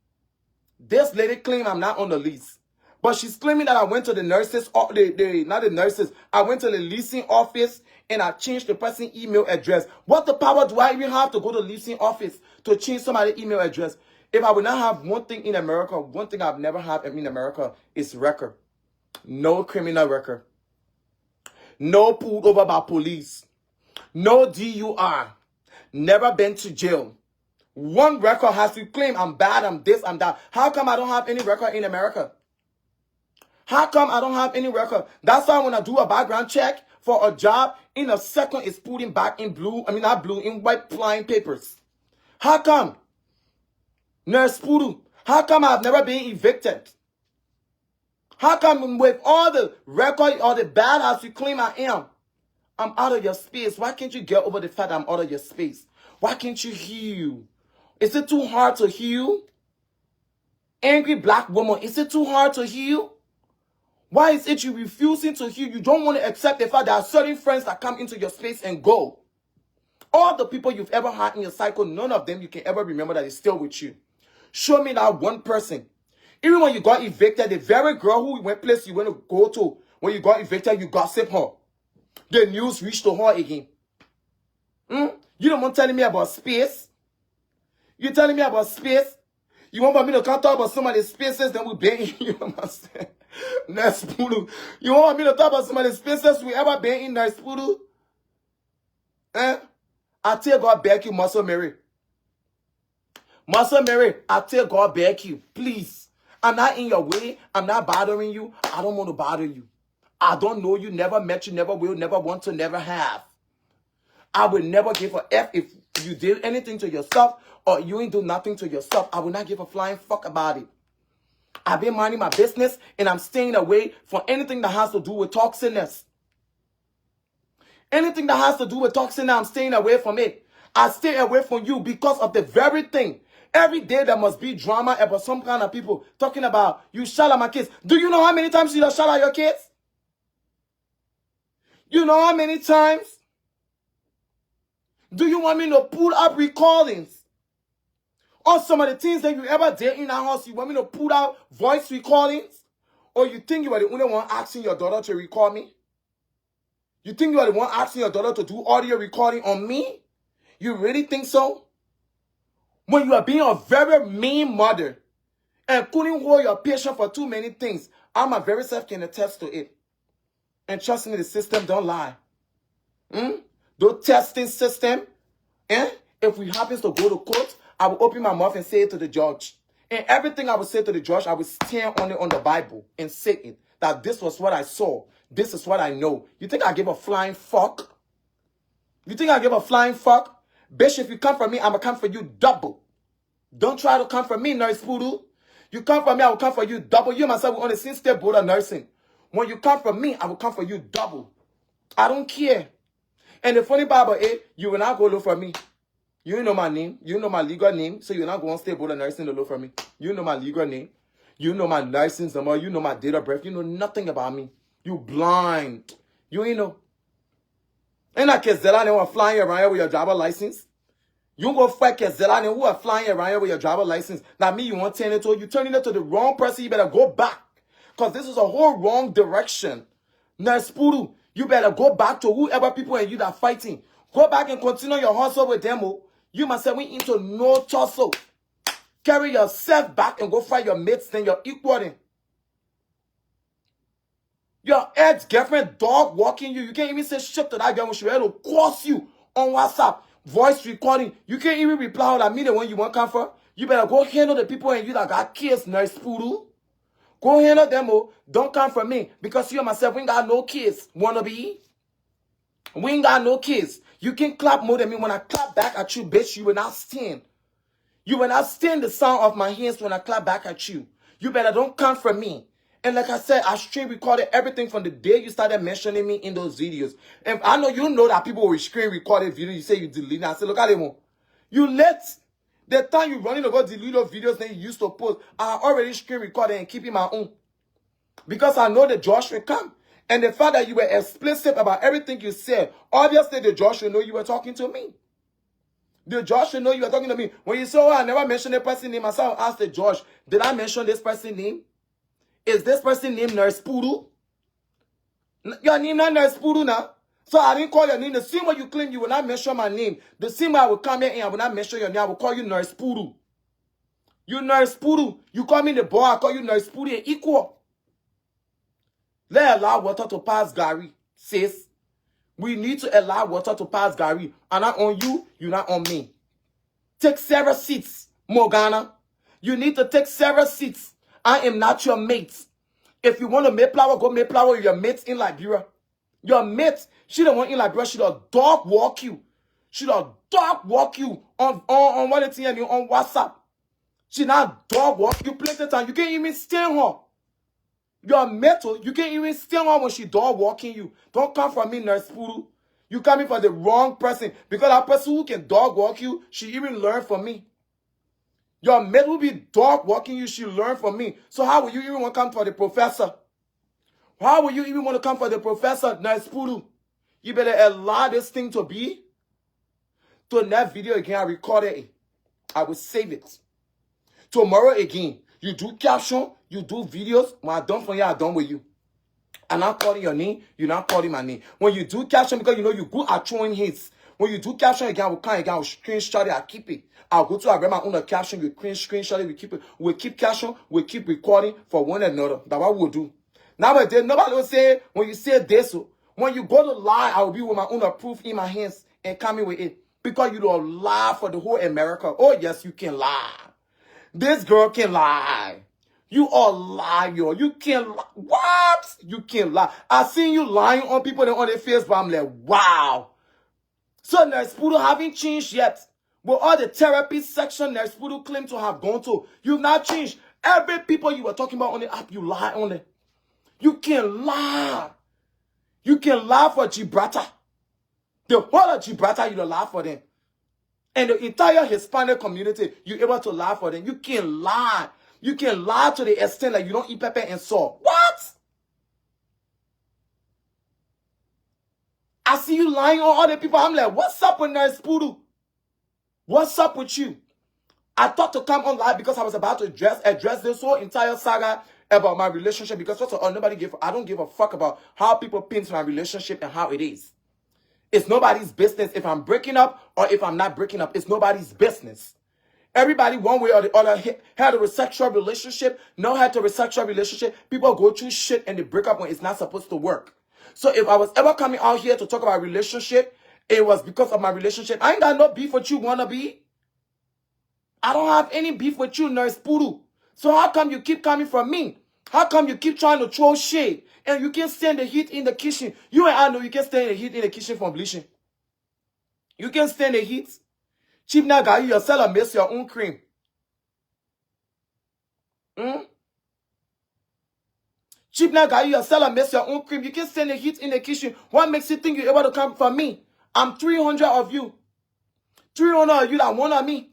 This lady claimed I'm not on the lease. But she's claiming that I went to the nurses, not the nurses. I went to the leasing office and I changed the person's email address. What the power do I even have to go to the leasing office to change somebody's email address? If I would not have one thing in America, one thing I've never had in America is record. No criminal record. No pulled over by police. No DUI. Never been to jail. One record has to claim I'm bad, I'm this, I'm that. How come I don't have any record in America? How come I don't have any record? That's why when I do a background check for a job, in a second it's putting back in blue, not blue, in white flying papers. How come? Nurse Poodle, how come I've never been evicted? How come with all the record or the bad as you claim I am, I'm out of your space? Why can't you get over the fact that I'm out of your space? Why can't you heal? Is it too hard to heal? Angry black woman, is it too hard to heal? Why is it you refusing to heal? You don't want to accept the fact there are certain friends that come into your space and go. All the people you've ever had in your cycle, none of them you can ever remember that is still with you. Show me that one person. Even when you got evicted, the very girl who went place you went to go to, when you got evicted, you gossip her. The news reached to her again. You don't want telling me about space? You telling me about space? You want me to come talk about some of the spaces that we've been in? You understand? Nurse Poodle. You want me to talk about some of the spaces we ever been in, Nurse Poodle? I tell God back you, Muscle Mary. Muscle Mary, I tell God back you. Please. I'm not in your way. I'm not bothering you. I don't want to bother you. I don't know you, never met you, never will, never want to, never have. I will never give a F if you did anything to yourself or you ain't do nothing to yourself. I will not give a flying fuck about it. I've been minding my business and I'm staying away from anything that has to do with toxicness. Anything that has to do with toxicness, I'm staying away from it. I stay away from you because of the very thing. Every day there must be drama about some kind of people talking about you shot at my kids. Do you know how many times you shot at your kids? You know how many times? Do you want me to pull up recordings? Or some of the things that you ever did in our house, you want me to pull out voice recordings? Or you think you are the only one asking your daughter to record me? You think you are the one asking your daughter to do audio recording on me? You really think so? When you are being a very mean mother and couldn't hold your patience for too many things, I my very self can attest to it. And trust me, the system don't lie. The testing system, if we happen to go to court, I will open my mouth and say it to the judge. And everything I will say to the judge, I will stand on it on the Bible and say it. That this was what I saw. This is what I know. You think I give a flying fuck? You think I give a flying fuck? Bitch, if you come for me, I'm going to come for you double. Don't try to come for me, Nurse Poodle. You come for me, I will come for you double. You and myself will on the same step board of nursing. When you come for me, I will come for you double. I don't care. And the funny Bible is, you will not go look for me. You know my name. You know my legal name. So you're not going to stay board of nursing to look for me. You know my legal name. You know my license number. You know my date of birth. You know nothing about me. You blind. You ain't know. Ain't that Kezela who are flying around here with your driver license? You go fight Kezela who are flying around here with your driver license. Now me, you want to turn it to you turning it to the wrong person. You better go back. Because this is a whole wrong direction. Nurse Poodle, you better go back to whoever people and you that are fighting. Go back and continue your hustle with them. You must say we into no tussle. Carry yourself back and go fight your mates, then your equal. Your ex-girlfriend dog walking you. You can't even say shit to that girl when she ready to curse you on WhatsApp. Voice recording. You can't even reply to that meeting when you want to come for. You better go handle the people and you that got kids, nurse poodle. Go handle them, oh. Don't come for me. Because you and myself, we ain't got no kids. Wanna be? We ain't got no kids. You can clap more than me. When I clap back at you, bitch, you will not stand. You will not stand the sound of my hands when I clap back at you. You better don't come for me. And like I said, I screen recorded everything from the day you started mentioning me in those videos. And I know you know that people will screen recorded videos. You say you delete. I say, look at them. You let the time you running to go delete those videos that you used to post, I already screen recorded and keeping my own. Because I know the judge will come. And the fact that you were explicit about everything you said, obviously the judge will know you were talking to me. The judge should know you are talking to me. When you say, oh, I never mentioned a person's name, I saw ask the judge, did I mention this person's name? Is this person's name Nurse Poodle? Your name not Nurse Poodle now. So I didn't call your name. The same way you claim you will not mention my name. The same way I will come here and I will not mention your name. I will call you Nurse Poodle. You Nurse Poodle. You call me the boy, I call you Nurse Poodle and equal. Let allow water to pass Gary, sis. We need to allow water to pass Gary. I'm not on you, you're not on me. Take several seats, Morgana. You need to take several seats. I am not your mate. If you want to make flower, go make flower with your mates in Liberia. Your mate, she don't want in Liberia, she don't dog walk you. She don't dog walk you on what it's on WhatsApp. She not dog walk you plenty of time. You can't even stand her. Your metal, you can't even stand her when she dog walking you. Don't come from me, Nurse Poodle. You coming for the wrong person. Because that person who can dog walk you, she even learned from me. Your mate will be dog walking you, she learned from me. So how will you even want to come for the professor? How will you even want to come for the professor, Nurse Poodle? You better allow this thing to be. To that video again, I recorded it. I will save it. Tomorrow again, you do caption, you do videos. When I'm done for you, I'm done with you. I'm not calling your name, you're not calling my name. When you do caption, because you know you good at throwing hits. When you do caption again, I will come again, I will screenshot it, I keep it. I'll go to I grab my own caption, we screenshot it, we keep it. We keep caption, we keep recording for one another. That's what we'll do. Nowadays, nobody will say, when you say this, when you go to lie, I will be with my own proof in my hands and coming with it. Because you don't lie for the whole America. Oh, yes, you can lie. This girl can lie. You are liar. You can lie. What? You can lie. I seen you lying on people on their face, but I'm like, wow. So Nurse Poodle haven't changed yet. But all the therapy section Nurse Poodle claim to have gone to, you've not changed. Every people you were talking about on the app, you lie on it. You can lie. You can lie for Gibraltar. The whole of Gibraltar, you don't lie for them. And the entire Hispanic community, you're able to lie for them. You can lie. You can lie to the extent that you don't eat pepper and salt. What? I see you lying on other people. I'm like, what's up with Nurse Poodle? What's up with you? I thought to come on live because I was about to address this whole entire saga about my relationship. Because first of all, I don't give a fuck about how people paint my relationship and how it is. It's nobody's business if I'm breaking up or if I'm not breaking up. It's nobody's business. Everybody, one way or the other, heterosexual relationship, no heterosexual relationship. People go through shit and they break up when it's not supposed to work. So if I was ever coming out here to talk about relationship, it was because of my relationship. I ain't got no beef with you, wannabe. I don't have any beef with you, Nurse Poodle. So how come you keep coming from me? How come you keep trying to throw shade? And you can't stand the heat in the kitchen. You and I know you can't stand the heat in the kitchen from bleaching. You can't stand the heat. Cheap now guy, you yourself miss your own cream. Cheap now guy, you yourself miss your own cream. You can't stand the heat in the kitchen. What makes you think you're able to come from me? I'm 300 of you. 300 of you that one of me.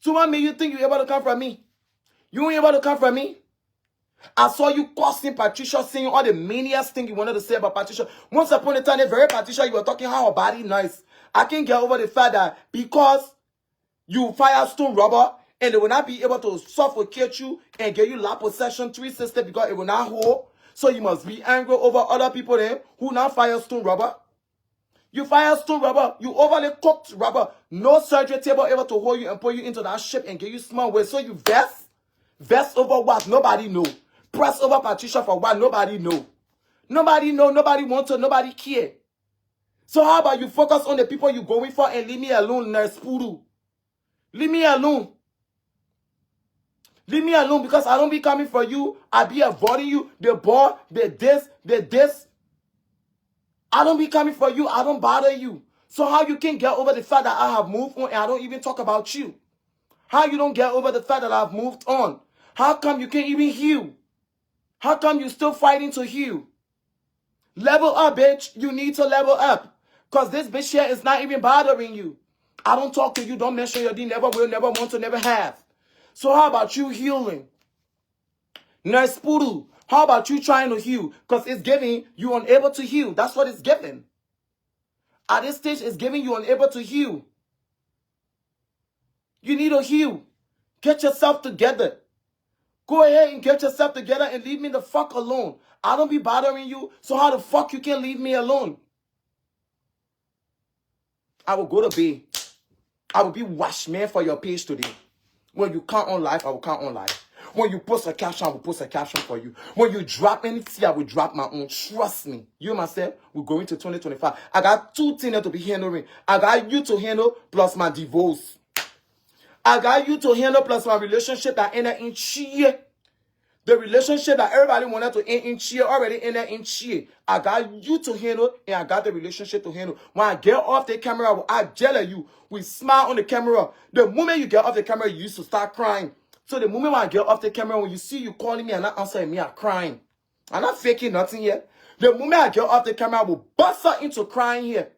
So what made you think you're able to come from me? You ain't able to come from me. I saw you cursing Patricia, saying all the meanest thing you wanted to say about Patricia. Once upon a time, the very Patricia, you were talking how her body nice. I can't get over the fact that because you fire stone rubber and they will not be able to suffocate you and get you liposuction 360 because it will not hold. So you must be angry over other people there who now fire stone rubber. You fire stone rubber, you overly cooked rubber, no surgery table able to hold you and put you into that ship and get you small way. So you vest over what? Nobody know. Press over Patricia for what? Nobody know. Nobody know, nobody want to, nobody care. So how about you focus on the people you going for and leave me alone, Nurse Poodle? Leave me alone. Leave me alone because I don't be coming for you. I be avoiding you. The boy, the this. I don't be coming for you. I don't bother you. So how you can get over the fact that I have moved on and I don't even talk about you? How you don't get over the fact that I've moved on? How come you can't even heal? How come you still fighting to heal? Level up, bitch. You need to level up. Because this bitch here is not even bothering you. I don't talk to you. Don't mention your D. Never will, never want to, never have. So how about you healing? Nurse Poodle, how about you trying to heal? Because it's giving you unable to heal. That's what it's giving. At this stage, it's giving you unable to heal. You need to heal. Get yourself together. Go ahead and get yourself together and leave me the fuck alone. I don't be bothering you, so how the fuck you can leave me alone? I will go to bed. I will be watchman for your page today. When you count on life, I will count on life. When you post a caption, I will post a caption for you. When you drop anything, I will drop my own. Trust me. You and myself, we're going to 2025. I got 2 things to be handling. I got you to handle plus my divorce. I got you to handle plus my relationship that ended in cheer. The relationship that everybody wanted to end in cheer already ended in cheer. I got you to handle and I got the relationship to handle. When I get off the camera, I gel at you. We smile on the camera. The moment you get off the camera, you used to start crying. So the moment when I get off the camera, when you see you calling me and not answering me, I'm crying. I'm not faking nothing yet. The moment I get off the camera, I will bust her into crying here.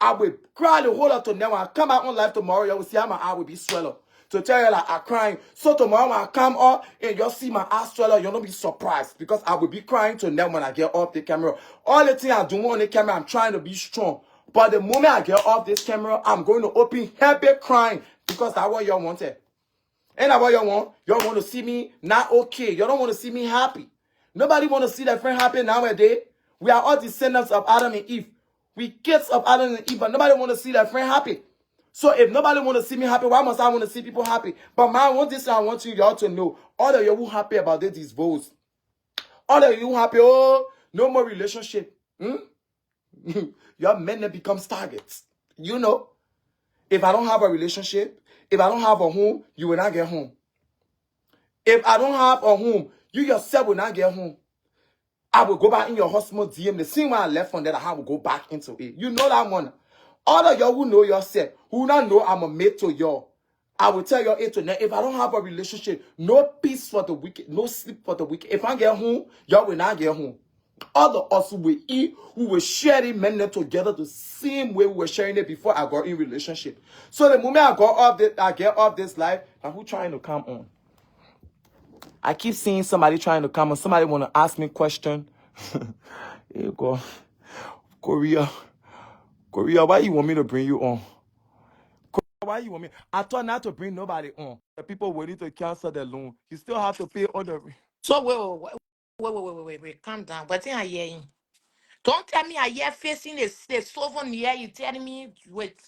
I will cry the whole of today. When I come out on live tomorrow, you will see how my eye will be swelled. To tell you like I'm crying. So tomorrow when I come up and you'll see my eye swell, you'll not be surprised. Because I will be crying to them when I get off the camera. All the things I do on the camera, I'm trying to be strong. But the moment I get off this camera, I'm going to open happy crying. Because that's what y'all wanted. And that's what y'all want. Y'all want to see me not okay. Y'all don't want to see me happy. Nobody want to see their friend happy nowadays. We are all descendants of Adam and Eve. We kids of Adam and Eve, but nobody want to see their friend happy. So if nobody want to see me happy, why must I want to see people happy? But I want y'all to know, all of you who happy about these votes. All of you who happy, oh, no more relationship. Your men that becomes targets. You know, if I don't have a relationship, if I don't have a home, you will not get home. If I don't have a home, you yourself will not get home. I will go back in your husband DM. The same way I left from there, I will go back into it. You know that one. All of y'all who know yourself, who not know I'm a mate to y'all, I will tell y'all internet, if I don't have a relationship, no peace for the wicked, no sleep for the wicked. If I get home, y'all will not get home. All of us who will eat, who will share it, men together the same way we were sharing it before I got in relationship. So the moment I get off this life, and who trying to come on? I keep seeing somebody trying to come on. Somebody want to ask me a question. Here you go. Korea, why you want me to bring you on? Korea, why you want me? I thought not to bring nobody on. The people waiting to cancel the loan. You still have to pay all the... So wait. Calm down. But I hear you. Don't tell me I hear facing the sovereign here. You telling me wait.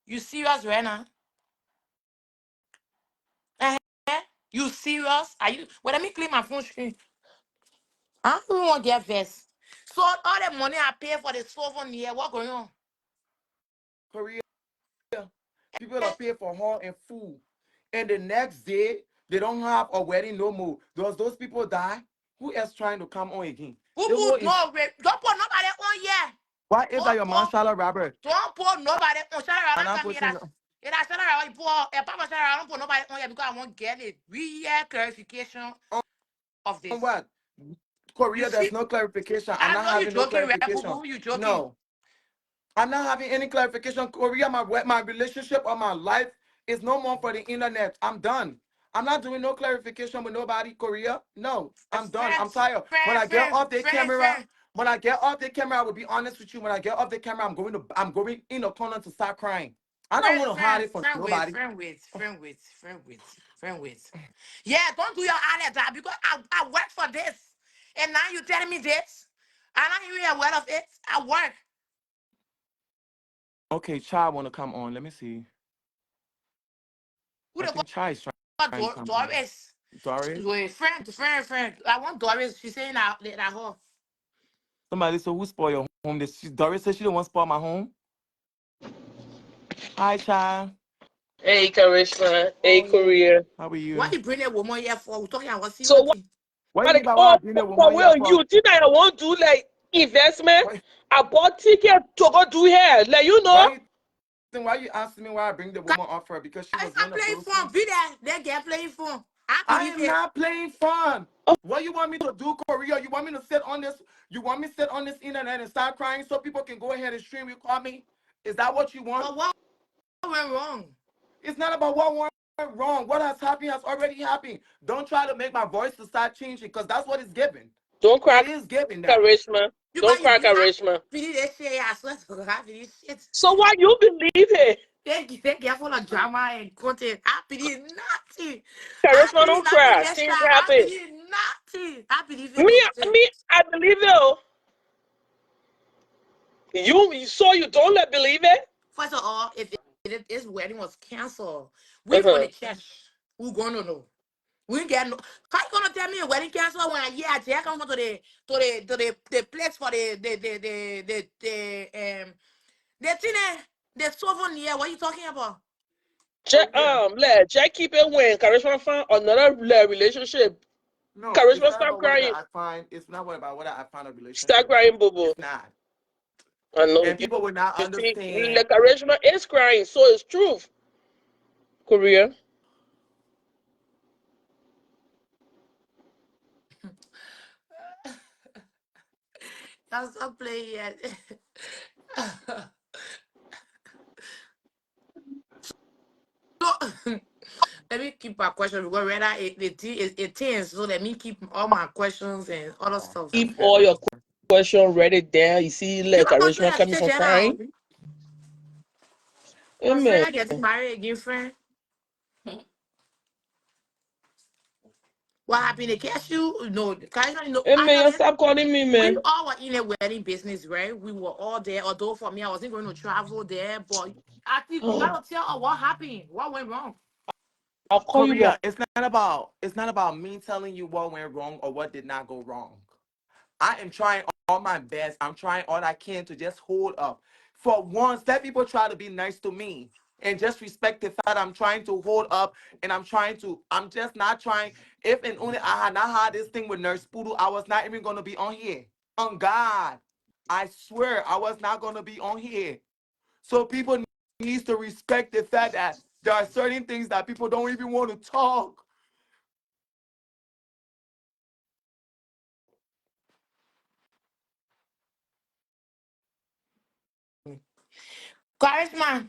You serious right now? You serious? Are you? Well, let me clean my phone screen. I don't want to get vest. So all the money I pay for the sovereign here, what going on? Korea, people are paying for hall and food. And the next day, they don't have a wedding no more. Does those people die? Who else trying to come on again? Who put no? Don't put nobody on here. Why is that your man, Charlotte Robert? Don't put nobody on. Shut up! And Don't I'm come here. pushing... It has shut up. You put. Papa shut up. I don't put nobody on here because I won't get it. We hear clarification of On this. what? You Korea, see, there's no clarification. I'm I not know you having no joking, right, clarification. boo? You joking? No. I'm not having any clarification. Korea, my relationship or my life is no more for the internet. I'm done. I'm not doing no clarification with nobody, Korea. No, I'm done. I'm tired. When I get off the camera, I will be honest with you. When I get off the camera, I'm going in a corner to start crying. I don't want to hide it from nobody. Friend with. Yeah, don't do your eyelids out because I work for this. And now you telling me this? I'm not even aware of it. I work. Okay, Chai want to come on. Let me see. Who I the think Chai is trying to God come on. Doris? Doris? Wait, friend. I want Doris. She's saying that her. Somebody said, who spoil your home? Doris said she don't want to spoil my home. Hi, child. Hey, Karishma. Hey, Oh, Korea. How are why you? you bring a woman here for? We're talking about So serious what? thing. What you mean Like, by why I oh, bring the for woman where here on for? you? Think I want to do like investment? Why, I bought ticket to go do hair. Like, why you why you asking me why I bring the woman off her? Because she I was start one of playing those phone. things. Be there. They get playing phone. I I believe am it. not playing fun. Oh, What you want me to do, Korea? You want me to sit on this? You want me to sit on this internet and start crying so people can go ahead and stream record me? Is that what you want? But what went wrong? It's not about what went wrong. What has happened has already happened. Don't try to make my voice to start changing because that's what it's giving. don't It crack is giving that. Karishma. You Don't got you crack believe I Karishma. believe that shit. I swear to God, I believe shit. So why you believe it? They get full of drama and content. I believe nothing. I Karishma, believe don't I believe cry. that shit. Things I happen. believe nothing. I believe it Me, though. me, I believe it. Oh. You so you don't let believe it? First of all, if this wedding was canceled, we from Uh-huh. the church, who gonna know? We ain't get no. How you gonna tell me a wedding canceled when I Jack come to the place for the thing the souvenir? What you talking about? Korea. Let Jack keep it when Karishma found another relationship. No, it's Karishma, not stop about whether crying. I find. It's not about whether I find a Stop relationship. crying, boo boo. It's not. I know. And people will not You see, understand. the Karishma is crying, so it's truth. Korea. Y'all stop playing yet. So let me keep my question because rather it ends. So let me keep all my questions and other Oh, stuff. I'm Keep scared all of your this. questions ready there. You see, You like not gonna do Karishma that coming shit, from Jenna. crying. My Amen. friend getting married again, friend. What happened? They catch you? No, Kaisha, no. Amen. Actually, Stop calling me, we man. all were in a wedding business, right? We were all there. Although for me, I wasn't going to travel there, but I think you gotta tell her what happened, what went wrong. I'll call you back. Korea, it's not about me telling you what went wrong or what did not go wrong. I am trying all my best. I'm trying all I can to just hold up. For once, let people try to be nice to me and just respect the fact I'm trying to hold up and I'm just not trying. If and only I had not had this thing with Nurse Poodle, I was not even going to be on here. On God. I swear I was not going to be on here. So people needs to respect the fact that there are certain things that people don't even want to talk. Charisma,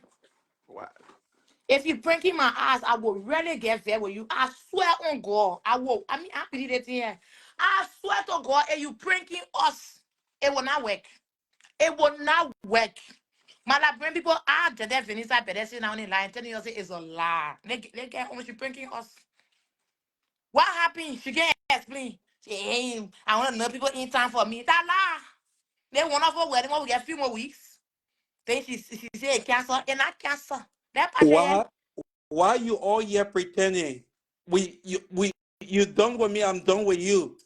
What? if you pranking my ass, I will really get there with you. I swear on God, I will. I mean, I believe it here. I swear to God, if you pranking us, it will not work. It will not work. My Liberian people are the definition of pedestrian on the line telling you it's a lie. They get home, she pranking us. What happened? She can't explain. She hey, I want to know people in time for me. That lie. They want off her wedding when we get a few more weeks. Then she said cancer and not cancer. That passion. Why why you all here pretending? You done with me, I'm done with you.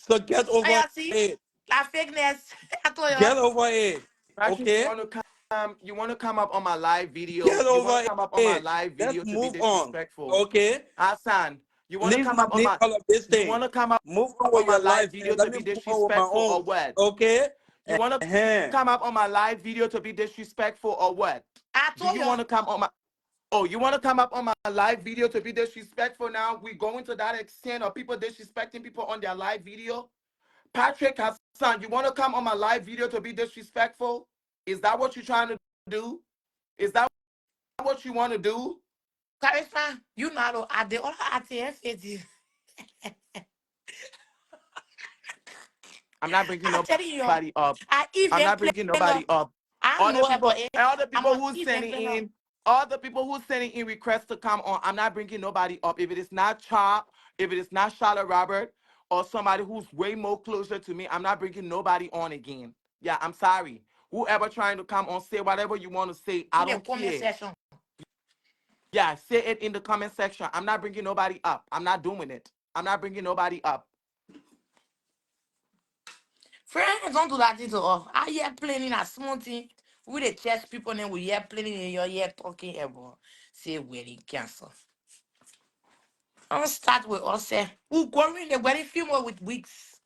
So get Oh, over yeah, see? it. Like fakeness. I told you. Get over it. Patrick, Okay? you want to come up on my live video? Get You want to over come up on my it. live Let's video to be move on. disrespectful? Okay? Hassan, you want to Leave come up on leave my all of this you want thing. to come up Move on on with my your live life video and let to me be move on with my disrespectful or own. what? Okay? You want to uh come up on my live video to be disrespectful or what? I Do told you you. want to come on my Oh, you want to come up on my live video to be disrespectful now? We going to that extent of people disrespecting people on their live video? Patrick Hassan, you want to come on my live video to be disrespectful? Is that what you're trying to do? Is that what you want to do? Charisma, you know, I did all I did. I'm not bringing I'm telling you, nobody up. I I'm even not play bringing no. nobody up. I know about it. All the I'm people a who's even sending play no. in, all the people who's sending in requests to come on, I'm not bringing nobody up. If it is not Chop, if it is not Charlotte Robert, or somebody who's way more closer to me, I'm not bringing nobody on again. Yeah, I'm sorry. Whoever trying to come on, say whatever you want to say. I In the don't comment care. section. Yeah, say it in the comment section. I'm not bringing nobody up. I'm not doing it. I'm not bringing nobody up. Friends don't do that thing to us. I hear planning a small thing. We the church people and then we hear planning in your ear talking about say wedding cancel. Don't start with us say who going the wedding few more with weeks.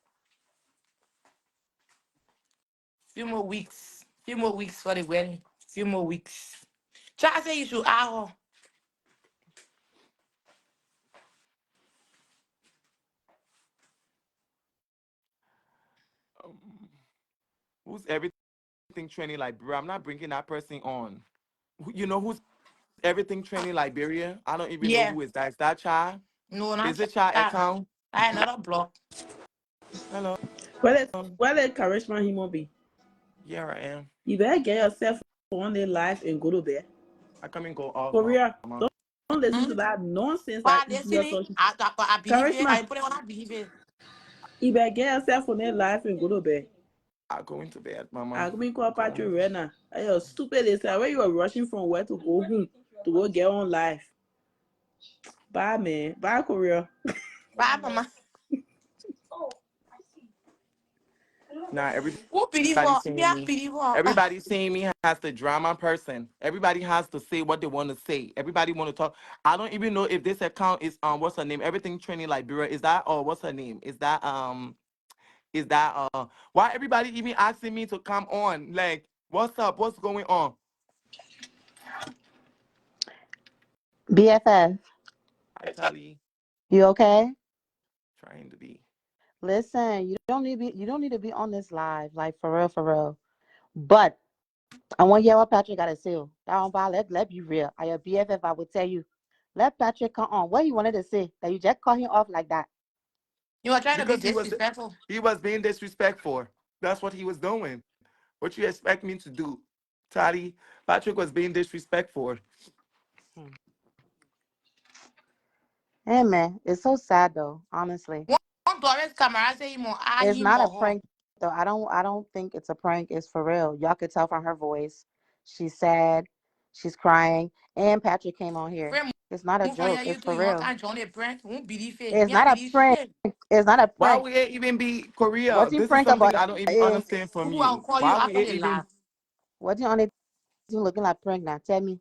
Few more weeks. Few more weeks for the wedding. Few more weeks. Try say you should hour. Um, who's everything training Liberia? I'm not bringing that person on. You know who's everything training Liberia? I don't even know Yeah. who is that. Is that child? No, not Is it child that. account? I another block. Hello. Where the Karishma human be? Here I am. You better get yourself on their life and go to bed. I come and go off, Korea, mama. don't listen Hmm? to that nonsense Why that idiot listening? talking. I believe it. Karishma, I put it when I believe it. you better get yourself on their life and go to bed. I go into bed, mama. I'm going to call Go. Patrick right now. You're stupid. It's like where you are rushing from where to go home to go get on life. Bye, man. Bye, Korea. Bye, mama. Nah, Who believe everybody her? Me, seeing I me. believe her. Everybody seeing me has the drama person. Everybody has to say what they want to say. Everybody want to talk. I don't even know if this account is what's her name? Everything training Liberia. Is that what's her name? Is that why everybody even asking me to come on? Like, what's up? What's going on? BFF, I tell you, you okay? trying to be. Listen, you don't need to be on this live, like for real, for real. But I want to hear what Patrick got to say. Down by let be real. I your BFF, I would tell you. Let Patrick come on. What he wanted to say that you just cut him off like that. You are trying to be Because disrespectful. he was being disrespectful. That's what he was doing. What you expect me to do, Toddy? Patrick was being disrespectful. Hmm. Hey man, it's so sad though. Honestly, One Doris camera say him or I it's him not a or her. prank though. I don't think it's a prank. It's for real. Y'all could tell from her voice. She's sad. She's crying. And Patrick came on here. Friend, It's not a move on joke. here. You It's too. for You want real. can't join the prank. Won't believe it. It's Me, I not a believe prank. shit. It's not a Why prank. would it even be Korea? What you This is prank about? something I don't even Eh, understand from Who I'll you. call you Why would after it the even laugh. what you on it looking like prank now? Tell me.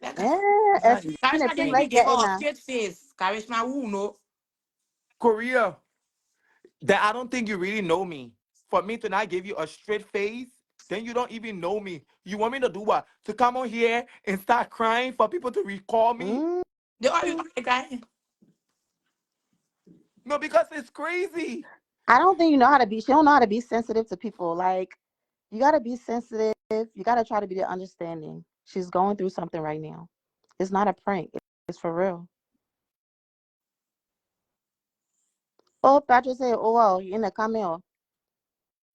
Like, It's mean it Charisma seem didn't even like give that her a now. straight face. Charisma, who know? Korea? That I don't think you really know me. For me to not give you a straight face, then you don't even know me. You want me to do what? To come on here and start crying for people to recall me? Mm, They all you the guy. No, because it's crazy. I don't think you know how to be. She don't know how to be sensitive to people. Like you gotta be sensitive. You gotta try to be the understanding. She's going through something right now. It's not a prank. It's for real. Oh, Patrick said, "Oh well, you in the cameo."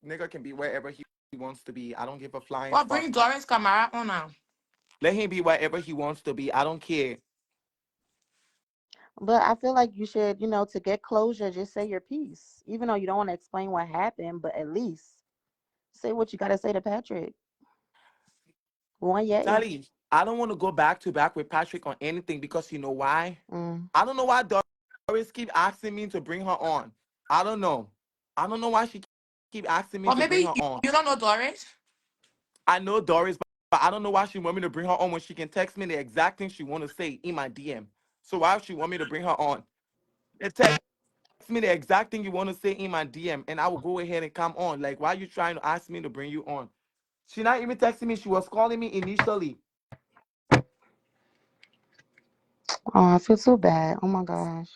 Nigga can be wherever he wants to be. I don't give a flying Or fuck. bring Doris camera on now. Let him be wherever he wants to be. I don't care. But I feel like you should, to get closure, just say your piece. Even though you don't want to explain what happened, but at least say what you gotta say to Patrick. One yeah. Charlie, I don't want to go back to back with Patrick on anything because you know why? Mm. I don't know why Doris keep asking me to bring her on. I don't know. I don't know why she keep asking me Or to bring maybe her on. you don't know Doris. I know Doris, but I don't know why she want me to bring her on when she can text me the exact thing she want to say in my DM. So why she want me to bring her on? It text me the exact thing you want to say in my DM, and I will go ahead and come on. Like, why you trying to ask me to bring you on? She not even texting me. She was calling me initially. Oh, I feel so bad. Oh my gosh.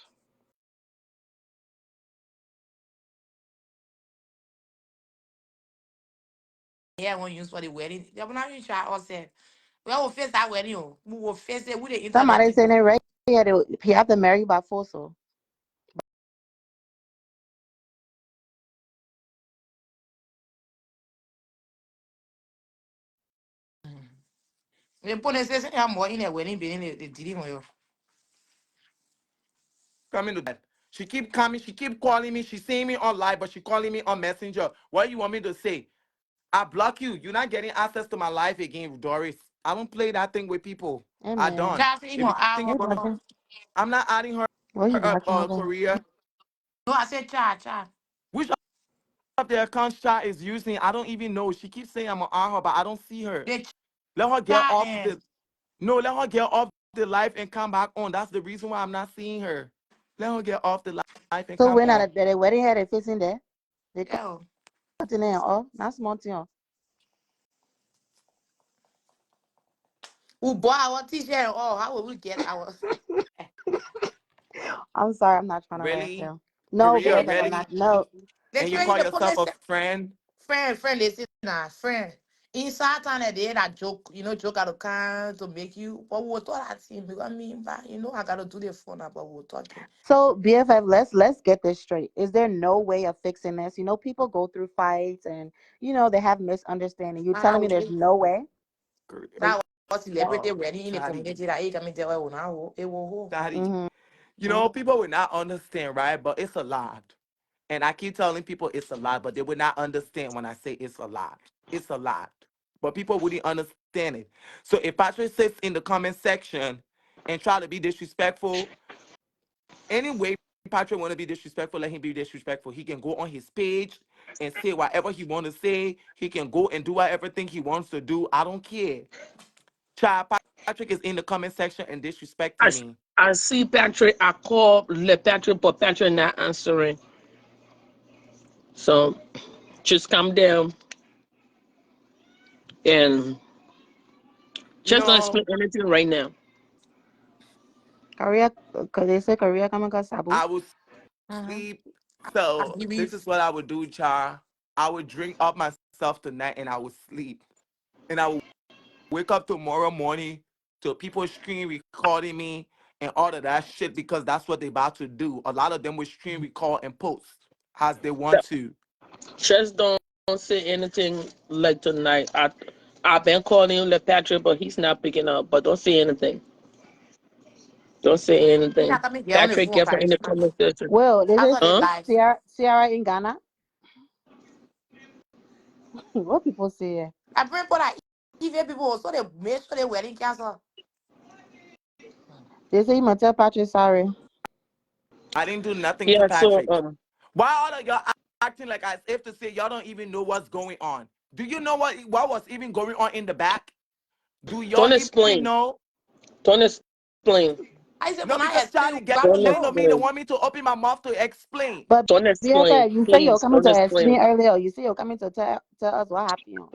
Yeah, when you use for the wedding. They will not even try or say, we will face that wedding. We will face it with the internet Somebody saying people. it right here. He have to marry by force. So. They put a say, I'm more in a wedding, being the dealing with you. Coming to that. She keep coming. She keep calling me. She seeing me on live, but she calling me on Messenger. What you want me to say? I block you. You're not getting access to my life again, Doris. I don't play that thing with people. I Amen. don't. Just in If your you think Hey, you're gonna, hour. brother. I'm not adding her What you watching over? Korea. No, I said cha. Which of the accounts Sha is using? I don't even know. She keeps saying I'm on her, but I don't see her. The Let her get cha off and the no. Let her get off the live and come back on. That's the reason why I'm not seeing her. Let her get off the live and So come when on. at the wedding had it facing there, they cut yeah. in there. Oh, that's small thing. We bought our t-shirt and all. How will we get our I'm sorry, I'm not trying to laugh Really, though. No, they Korea, BFF, I'm really, not. No. they and you train in call the yourself comment a friend? friend, listen now, friend. Inside time that day that joke, joke out of kind to make you but we were thought I seen because I mean but I gotta do the phone now, but we were talking. So BFF, let's get this straight. Is there no way of fixing this? People go through fights and they have misunderstanding. You telling I me was there's no way? that was celebrity Oh, wedding in the Daddy, community that he can tell you now it will Daddy. Mm-hmm. People would not understand, right? But it's a lot. And I keep telling people it's a lot, but they would not understand when I say it's a lot. It's a lot. But people wouldn't understand it. So if Patrick sits in the comment section and try to be disrespectful, anyway, Patrick want to be disrespectful, let him be disrespectful. He can go on his page and say whatever he want to say. He can go and do whatever thing he wants to do. I don't care. Child, Patrick is in the comment section and disrespecting I, me. I see Patrick. I call Le Patrick, but Patrick not answering. So just calm down and You just don't know, explain anything right now. Korea, cause they say Korea coming cause Sabu. I will mm-hmm. sleep. I So this believe is what I would do, Char. I would drink up myself tonight and I would sleep. And I would wake up tomorrow morning to people screen recording me and all of that shit because that's what they about to do. A lot of them will screen record and post as they want to. Just don't say anything like tonight. I've been calling Le Patrick, but he's not picking up. But don't say anything. Don't say he anything. not coming here on the Patrick, phone, get from in the Karissa. comment section. Well, this I is saw the Huh? live. Sierra in Ghana. What people say? I bring for that even people so they make sure they wedding cancel. They say you must tell Patrick sorry. I didn't do nothing to Yeah. So Patrick. Why all of y'all acting like as if to say y'all don't even know what's going on? Do you know what was even going on in the back? Do y'all don't even explain. know? Don't explain. I said, No, when I because explain, Charlie get Don't Babylon. complained to me. They explain. want me to open my mouth to explain. But Don't explain. BFF, you say you're Please coming don't to explain explain. earlier. You say you're coming to tell us what happened.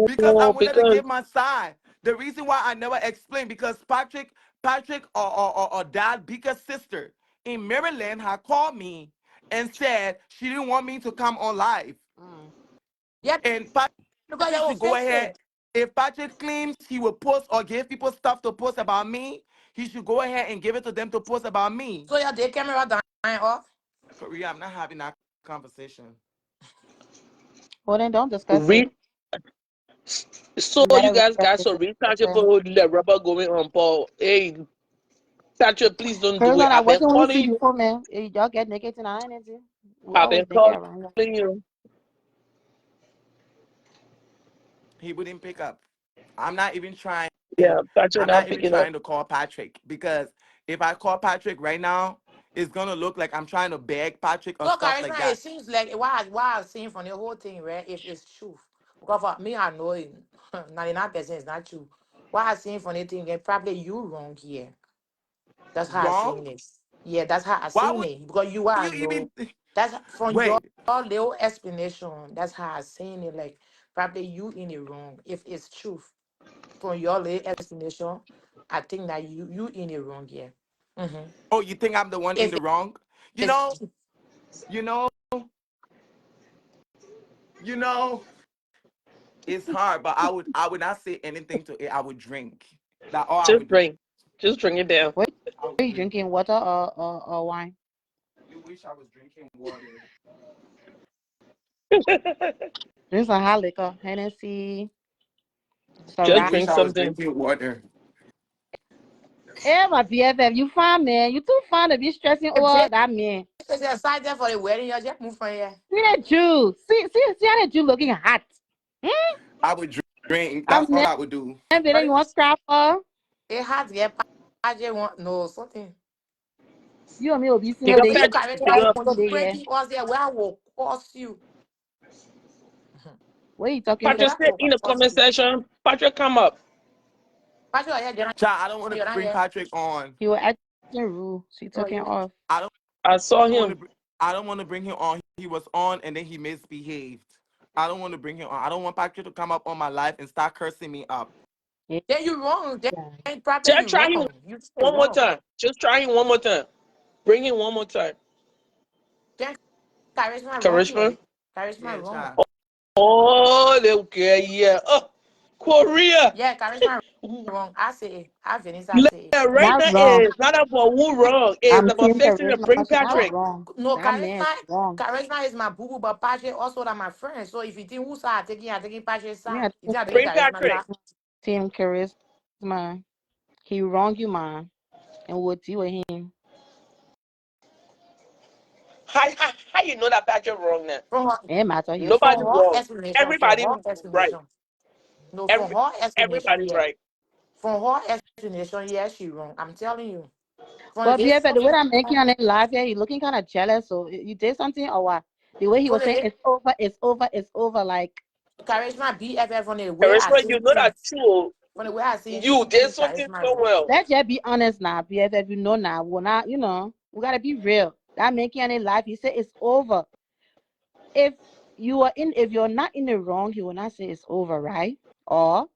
Because I No, wanted to because give my side. The reason why I never explained because Patrick or Dad Beaker's sister in Maryland had called me and said she didn't want me to come on live. Mm. Yeah, And because they Patrick will should go fix ahead. it. If Patrick claims he will post or give people stuff to post about me, he should go ahead and give it to them to post about me. So your day camera dying off. Korea, I'm not having that conversation. Well, then don't discuss it. read. So Let you her guys respect got it. some It's research okay. about the rubber going on, Paul. Hey, Patrick, please don't do Carissa, it. I wasn't when you see before, man. Y'all get naked tonight, ain't it? We I've always been naked calling around here. you. He wouldn't pick up. I'm not even trying. Yeah, Patrick I'm not not even picking up. trying to call Patrick because if I call Patrick right now, it's gonna look like I'm trying to beg Patrick or So stuff Karissa, like it that. seems like why I seen from the whole thing, right? If it's truth. Because for me, I know it 99% is not true. What I seen from the thing, and probably you wrong here. That's how I Wrong? seen this. Yeah, that's how I Why seen would it. Because you are you know. even That's from your wait? little explanation. That's how I seen it. Like probably you in it wrong. If it's truth from your little explanation, I think that you in it wrong here. Mm-hmm. Oh, you think I'm the one in If the wrong? You know, it's you know, you know. It's hard, but I would not say anything to it. I would drink. That's all I Just would do. drink. Just drink it down. What I would are you drink. drinking? Water or wine? You wish I was drinking water. Drink some hot liquor, Hennessy, You Just Ciroc. wish drink I was something. drinking water. Hey, my BFF, you fine, man. You too fine to be stressing over drink, that man. if you're excited for the wedding, you just move from here. See that Jew. See how that Jew looking hot. Hmm? I would drink. I've That's all never I would do. been there. But You want scrap her? it has to get I just want no something. You and me will be You single got day. You, Yeah, Patrick. Charisma, yeah, when single you day. Yeah. pranking us there, where I will curse you. What are you talking Patrick, for? Patrick, where I stay will in the curse comment you. section. Patrick, come up. Patrick, Child, I don't want you're to not bring here. Patrick on. He was acting rude, so he Oh, took him yeah. off. I don't I saw want him. to. I don't want to bring him on. He was on and then he misbehaved. I don't want to bring him on. I don't want Patrick to come up on my life and start cursing me up. Yeah. Then you wrong. Then probably Just you try him wrong. You say one more wrong. time. Just try him one more time. Bring him one more time. Then Charisma wrong here. Charisma. Yeah, Charisma wrong. child. Oh, okay, yeah. Oh, Korea. Yeah, Charisma wrong. I say it. I Venice, I Yeah, say it. right That's now wrong. is not about who wrong. It's I'm about team fixing to charisma. bring That's No, Patrick. wrong. no, That man is Charisma, wrong. Charisma is my boo boo, but Patrick also that my friend. So if you think who's side, I taking Patrick's Me, side. I You think I taking Bring Charisma Patrick. side? team charisma. He wrong you, man, and we'll deal with him. How you know that Patrick wrong now? From her, It matter. He Nobody from wrong. her wrong. explanation, from Everybody her right. explanation. No, from Every her explanation, everybody yeah. right. From her explanation, yeah, she wrong. I'm telling you. From But this, BFF, the way I'm making on it live here, you looking kind of jealous. So you did something or what? The way he from was saying, the it's over, it's over, it's over. Like, Charisma BFF, from the way I Charisma, see you know that things, true. from the way I see You did things, something Charisma so wrong. well. let's just be honest now, BFF. You know now, we're not, we gotta be real. That making on it live, he said it's over. If if you're not in the wrong, he will not say it's over, right? Or,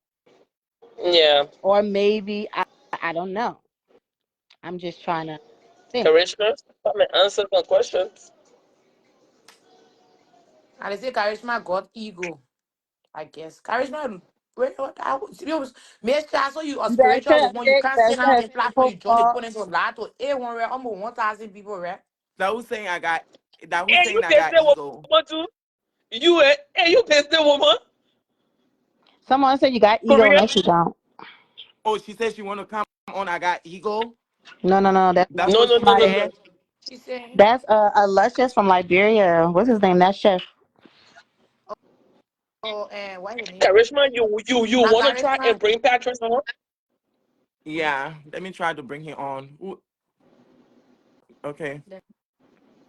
Yeah. or maybe I don't know. I'm just trying to think. Charisma, come and answer some questions. And they say Charisma got ego, I guess. Charisma, make sure so you a You better spiritual say, woman, you can't sit down say in platform, you join the profile. opponents on lot to A1 rare, almost 1,000 people, right? That who's saying I got. That who's Hey, you saying I got busy ego. woman too? You hey, you busy woman? Someone said you got ego, Korea? no, you don't. Oh, she said she want to come on. I got ego. No. That's No, what no, she no, no, Like no. said. She said, that's a luscious from Liberia. What's his name? That chef. oh, and what's the name? Charisma, you Now, want to try Charisma, and bring Patrick on? Yeah. Let me try to bring him on. Okay.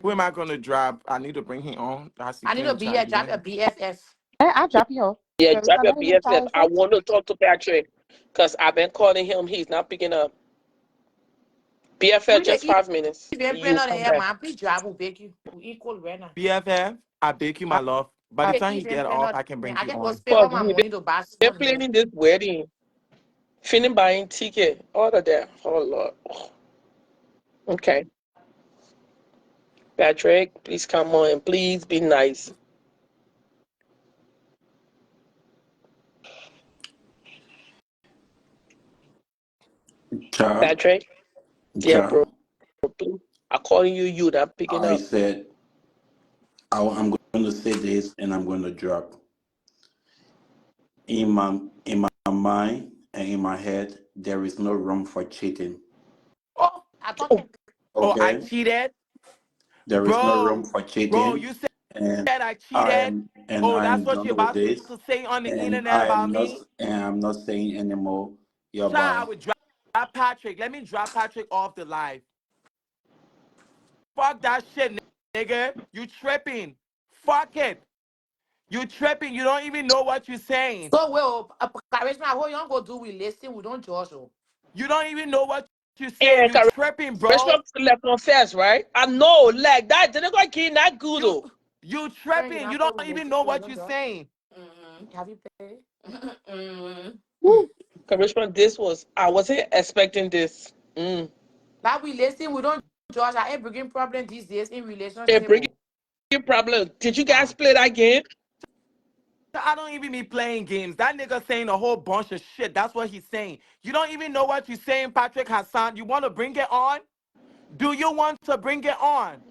Who am I gonna drop? I need to bring him on. I see I need to Queen be trying here, to do drop a that. BFF. I'll drop you off. Yeah, drop Charisma, your let him try BFF. his I shit. want to talk to Patrick because I've been calling him. He's not picking up. BFF, We just the 5 minutes. even You print out come here, back. man. Please drop, will beg you. We equal right now. BFF, I beg you, my love. By the I, We time he even get print off, out I can here. bring I you can go on. spend all Fuck my me. money to buy They're something here. planning this wedding. Finna buying ticket. All of that. Oh, Lord. Okay. Patrick, please come on and please be nice. Ciao, Patrick? Yeah, bro. ciao. Please. I'm calling you, you not picking I up. said I'm going to say this and I'm going to drop. In my mind and in my head, there is no room for cheating. Oh, I thought Oh, that. Oh, I Okay, cheated, there is no room bro. for Bro, cheating, you and said I I cheated. am and Oh, I that's am what done you're with about this, to say on the and internet I about am not me. and I'm not saying anymore. Child, I Hereby, would drop Patrick. Let me drop Patrick off the live. Fuck that shit, nigga. You tripping. Fuck it. You tripping. You don't even know what you're saying. So, well, Charisma, what you don't go do, we listen, we don't judge. Oh. You don't even know what you're saying. yeah, You tripping, bro. Charisma like confess, right? I know, like that. They're not going to not good, You though. you Friend, you tripping. You don't pay, don't we even listen, know we what don't you're judge. saying. Have you paid? Woo. Charisma, this was, I wasn't expecting this. Like we listen, we don't judge. I ain't bringing problem these days in A relationship. bringing Oh. problem. Did you guys Ah. play that game? I don't even be playing games. That nigga saying a whole bunch of shit. That's what he's saying. You don't even know what you're saying, Patrick Hassan. You want to bring it on? Do you want to bring it on?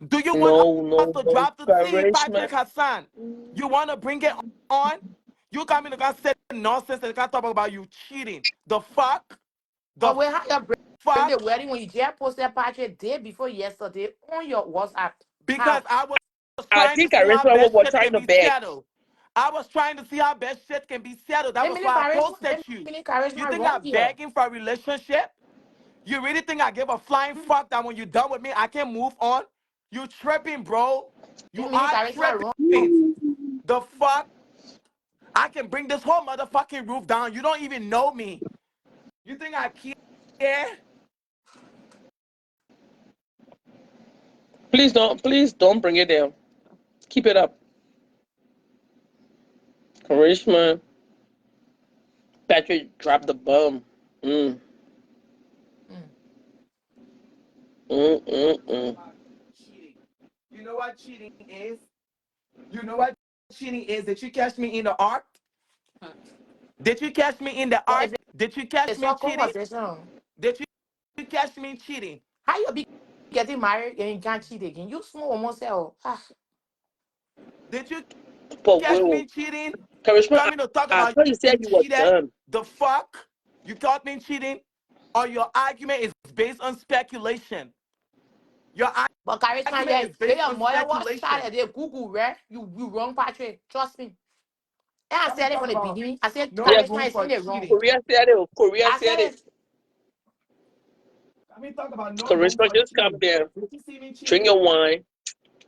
Do you want No, us no, to no. drop the T, Charisma. Patrick Hassan? You want to bring it on? You come in and say nonsense and can't talk about you cheating. The fuck? The But we have your bring the fuck? wedding when you just posted Patrick day before yesterday on your WhatsApp. Because How? I was I trying to think see how Charisma best was shit trying can to be beg. settled. I was trying to see how best shit can be settled. That Let was me why I charisma. posted Let you. me You charisma think wrong I'm here. begging for a relationship? You really think I give a flying fuck that when you're done with me, I can move on? You tripping, bro. You You mean are Carissa wrong? tripping. The fuck? I can bring this whole motherfucking roof down. You don't even know me. You think I care? Please don't bring it down. Keep it up. Karishma, Patrick dropped the bomb. Mm, Mm. mm. Cheating. You know what cheating is? You know what cheating is? Did you catch me in the art? Did you catch me in the But art? if Did you catch it's me not cheating? conversation, Did you catch me cheating? how you be getting married and you can't cheat again? You small almost say, ah, Did you But catch Will, me cheating? Karishma, Coming to talk I about thought you said you you were cheated? done. The fuck? You caught me cheating? Or your argument is based on speculation? Your but Carissa, argument yeah, is hey, based your on mother was speculation. Saturday, Google, right? You wrong, Patrick. Trust me. And I Let me said it talk from the about beginning. I said no Yeah, Carissa proof is for in it wrong. cheating. Korea said it. Korea I said said it. it. Let me talk about no room Karishma, for just calm cheating. down. Did you see me Drink cheating? your wine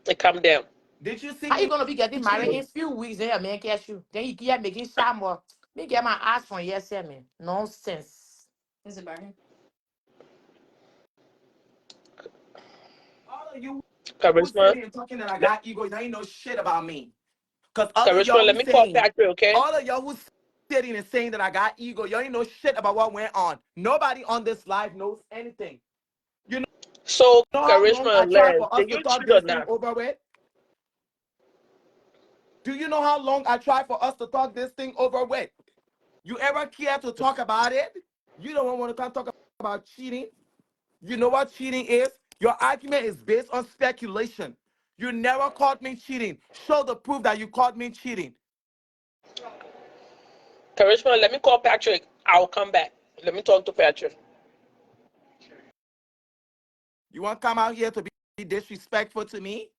and calm down. Did you see How you me gonna be getting married in cheating? few weeks? Then your man catch you. Then you keep making shamble. Me get my ass from yesterday, man. Nonsense. Is it Barry? All of you who Karishma, sitting and talking that I let, got ego, y'all ain't know shit about me. Cause all of Karishma, y'all let who me call saying, Patrick, okay? all of y'all who sitting and saying that I got ego, y'all ain't know shit about what went on. Nobody on this live knows anything. You So, know how long Karishma I and tried Les, for us did to you talk cheat or this thing not? over with? Do you know how long I tried for us to talk this thing over with? You ever care to talk about it? You don't want to come talk about cheating. You know what cheating is? Your argument is based on speculation. You never caught me cheating. Show the proof that you caught me cheating. Karishma, let me call Patrick. I'll come back. Let me talk to Patrick. You want to come out here to be disrespectful to me?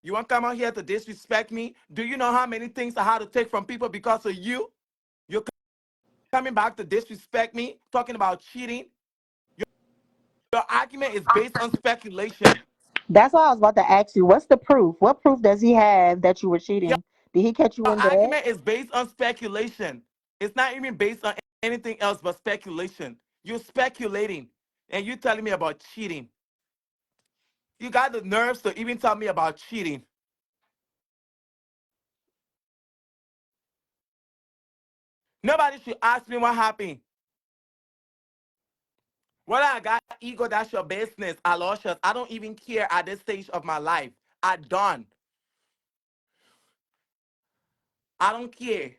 You want to come out here to disrespect me? Do you know how many things I had to take from people because of you? You're coming back to disrespect me, talking about cheating. Your argument is based on speculation. That's why I was about to ask you, what's the proof? What proof does he have that you were Your cheating? Did he catch you in bed? argument is based on speculation. It's not even based on anything else but speculation. You're speculating and you're telling me about cheating. You got the nerves to even tell me about cheating. Nobody should ask me what happened. Whether I got ego, that's your business. Aloysius, I don't even care at this stage of my life. I done. I don't care.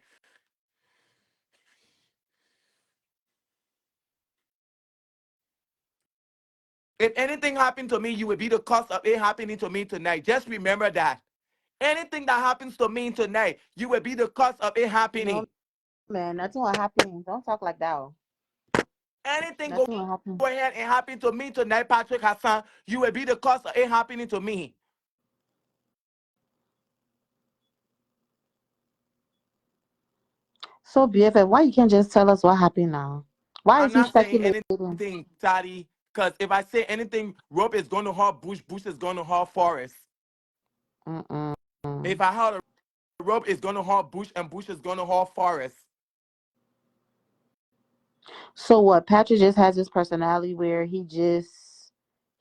If anything happened to me, you would be the cause of it happening to me tonight. Just remember that. Anything that happens to me tonight, you will be the cause of it No, happening. man, nothing will happen. Don't talk like that. Anything go Nothing will happen. ahead and happen to me tonight, Patrick Hassan, you will be the cause of it happening to me. So, BFF, why you can't just tell us what happened now? Why I'm is he not saying speculating? anything, Taddy, because if I say anything, rope is going to hurt bush, bush is going to hurt forest. Mm-mm. If I hurt a rope, it's going to hurt bush, and bush is going to hurt forest. So what? Patrick just has this personality where he's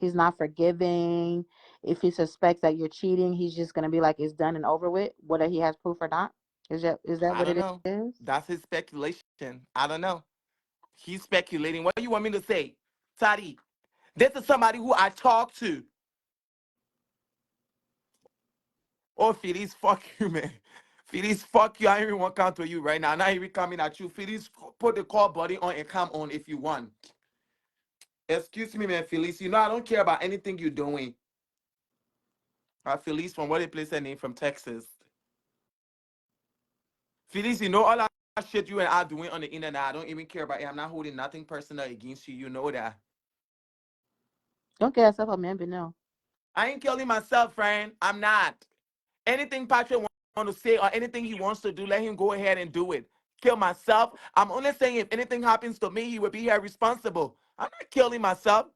not forgiving. If he suspects that you're cheating, he's just gonna be like it's done and over with, whether he has proof or not. Is that I what don't it know. is? That's his speculation. I don't know. He's speculating. What do you want me to say? Taddy, this is somebody who I talk to. Oh, Phillies, fuck you, man. Phillies, fuck you. I ain't even want to come to you right now. I'm not even coming at you. Phillies, put the call buddy on and come on if you want. Excuse me, man, Phillies. You know I don't care about anything you're doing. Phillies from what they place their name from Texas. Phillies, you know all that shit you and I doing on the internet. I don't even care about it. I'm not holding nothing personal against you. You know that. Don't get yourself a man, but no. I ain't killing myself, friend. I'm not. Anything Patrick want to say or anything he wants to do, let him go ahead and do it. Kill myself. I'm only saying if anything happens to me, he will be here responsible. I'm not killing myself.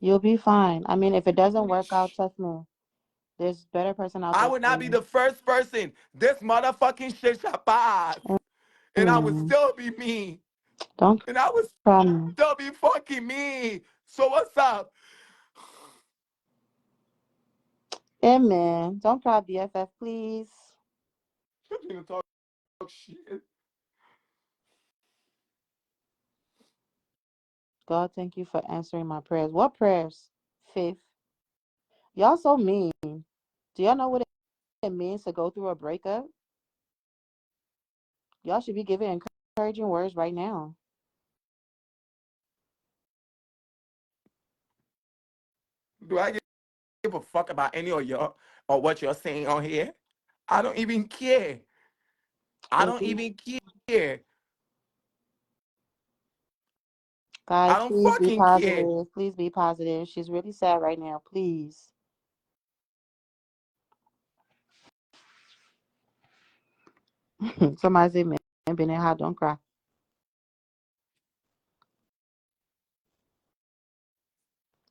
You'll be fine. I mean, if it doesn't work out, trust me, there's better person out I there would for not be you. the first person. This motherfucking shit shall pass. And I would Mm, still be me. don't And I would cry me. still be fucking me. So what's up? Amen. Don't cry, BFF, please. You gonna talk shit. God, thank you for answering my prayers. What prayers? Faith. Y'all so mean. Do y'all know what it means to go through a breakup? Y'all should be giving encouraging words right now. Do I give a fuck about any of y'all or what you're saying on here? I don't even care. I It don't be even care. I guys, don't please be fucking care. positive. Please be positive. She's really sad right now. Please. Somebody say, man, been in hot, don't cry.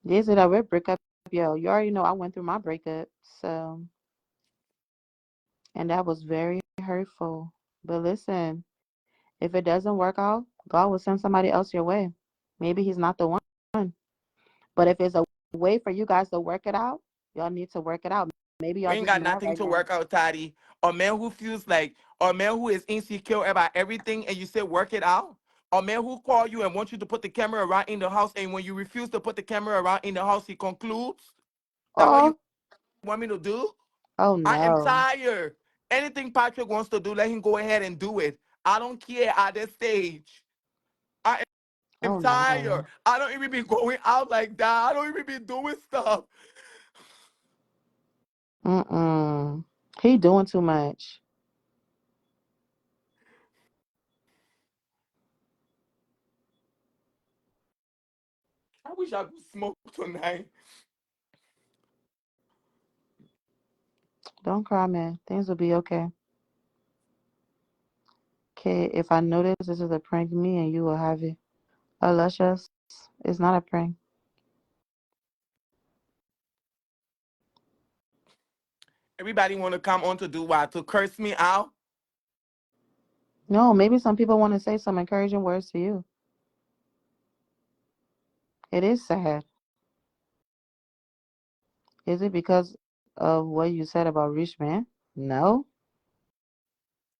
They said that we're breakup. Yo, you already know I went through my breakup. So, and that was very hurtful. But listen, if it doesn't work out, God will send somebody else your way. Maybe he's not the one. But if it's a way for you guys to work it out, y'all need to work it out. Maybe We y'all ain't just got mad nothing right to now. work out, Toddy. A man who feels like, a man who is insecure about everything and you say work it out. A man who call you and wants you to put the camera around in the house, and when you refuse to put the camera around in the house, he concludes that what you Oh, want me to do? oh I am no. tired. Anything Patrick wants to do, let him go ahead and do it. I don't care at this stage. I am Oh tired. no. I don't even be going out like that. I don't even be doing stuff. Mm-mm. He doing too much. I wish I could smoke tonight. Don't cry, man. Things will be okay. Okay, if I notice this is a prank, me and you will have it. Luscious, it's not a prank. Everybody want to come on to do what? To curse me out? No, maybe some people want to say some encouraging words to you. It is sad. Is it because of what you said about rich man? No.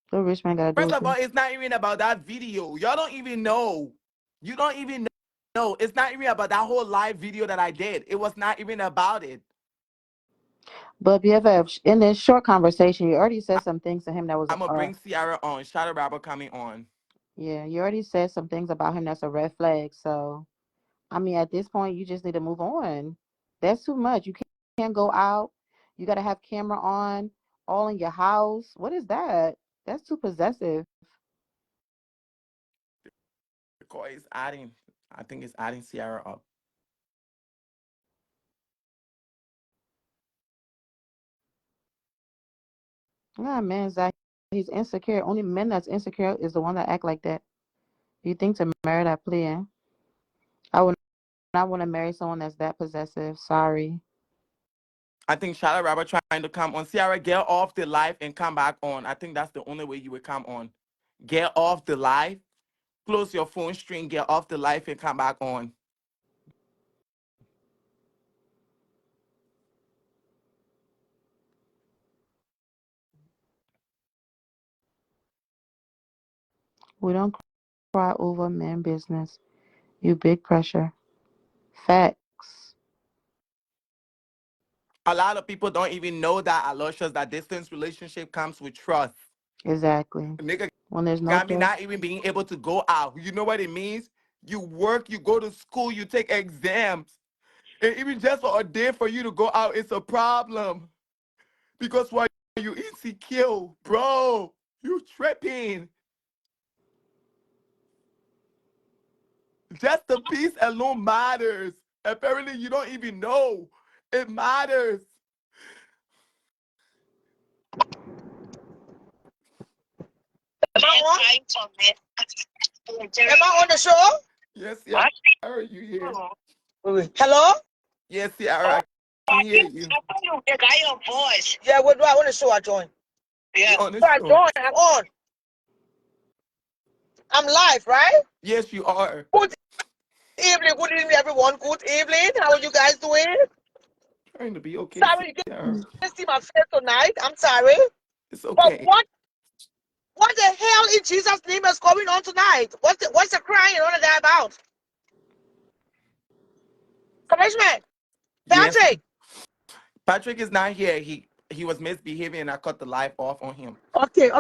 What rich man got to do First with of all, it? it's not even about that video. Y'all don't even know. You don't even know. It's not even about that whole live video that I did. It was not even about it. But BFF, in this short conversation, you already said some things to him that was I'm gonna bring Ciara on. Shadow Rapper coming on. yeah, you already said some things about him that's a red flag. So, I mean, at this point, you just need to move on. That's too much. You can't go out. You got to have camera on all in your house. What is that? That's too possessive. The call is adding. I think it's adding Ciara up. Yeah, man, Zach, he's insecure. Only men that's insecure is the one that act like that. You think to marry that player? I would not want to marry someone that's that possessive. Sorry. I think Shadow Rapper trying to come on. Ciara, get off the live and come back on. I think that's the only way you would come on. Get off the live, close your phone string, get off the live and come back on. We don't cry over man business. You big pressure. Facts. A lot of people don't even know that, Aloysius, that distance relationship comes with trust. Exactly. A nigga When there's no got me trust. not even being able to go out. You know what it means? You work, you go to school, you take exams. And even just for a day for you to go out, it's a problem. Because why you insecure, bro? You tripping. Just the peace alone matters. Apparently, you don't even know. It matters. Am I on the show? Yes, Ciara, you here? Wait. Hello? Yes, Ciara, I can hear you. The guy your voice. Yeah, what do I want to show I join? You Yeah. on the So I show? join. I'm on. I'm live, right? Yes, you are. Good evening, everyone. Good evening. How are you guys doing? Trying to be okay, Sorry, you Ciara. can't see my face tonight. I'm sorry. It's But okay. what the hell in Jesus' name is going on tonight? What's the crying on that about? Commissioner, Yes, Patrick. Patrick is not here. He was misbehaving, and I cut the live off on him. Okay.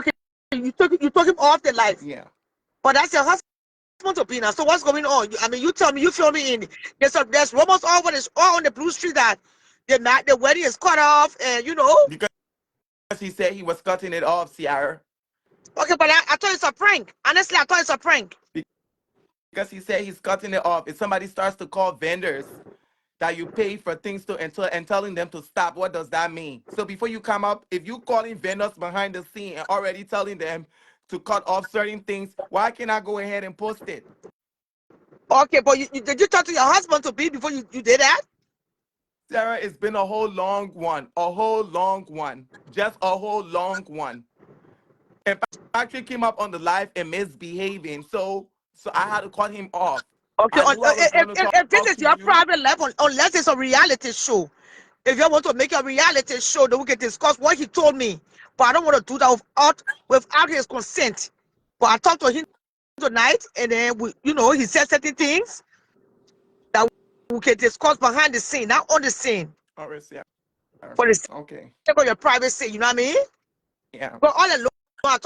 You took him off the life. Yeah. But that's your husband to be now. So what's going on? I mean, you tell me, you fill me in. There's rumors all on the blue street that the wedding is cut off, and Because he said he was cutting it off, Ciara. Okay, but I thought it's a prank. Honestly, I thought it's a prank. Because he said he's cutting it off. If somebody starts to call vendors that you pay for things to and telling them to stop, what does that mean? So before you come up, if you calling vendors behind the scene and already telling them to cut off certain things, why can't I go ahead and post it? Okay, but did you talk to your husband to be before you did that? Sarah, it's been a whole long one. A whole long one. Just a whole long one. And Patrick came up on the live and misbehaving. So I had to cut him off. Okay, I knew I was going to if this talk is to your you. private level, unless it's a reality show. If you want to make a reality show, then we can discuss what he told me. But I don't want to do that without his consent. But I talked to him tonight, and then he said certain things that we can discuss behind the scene, not on the scene. All right, Sarah. For the sake Okay. of your privacy, you know what I mean? Yeah. But all along, I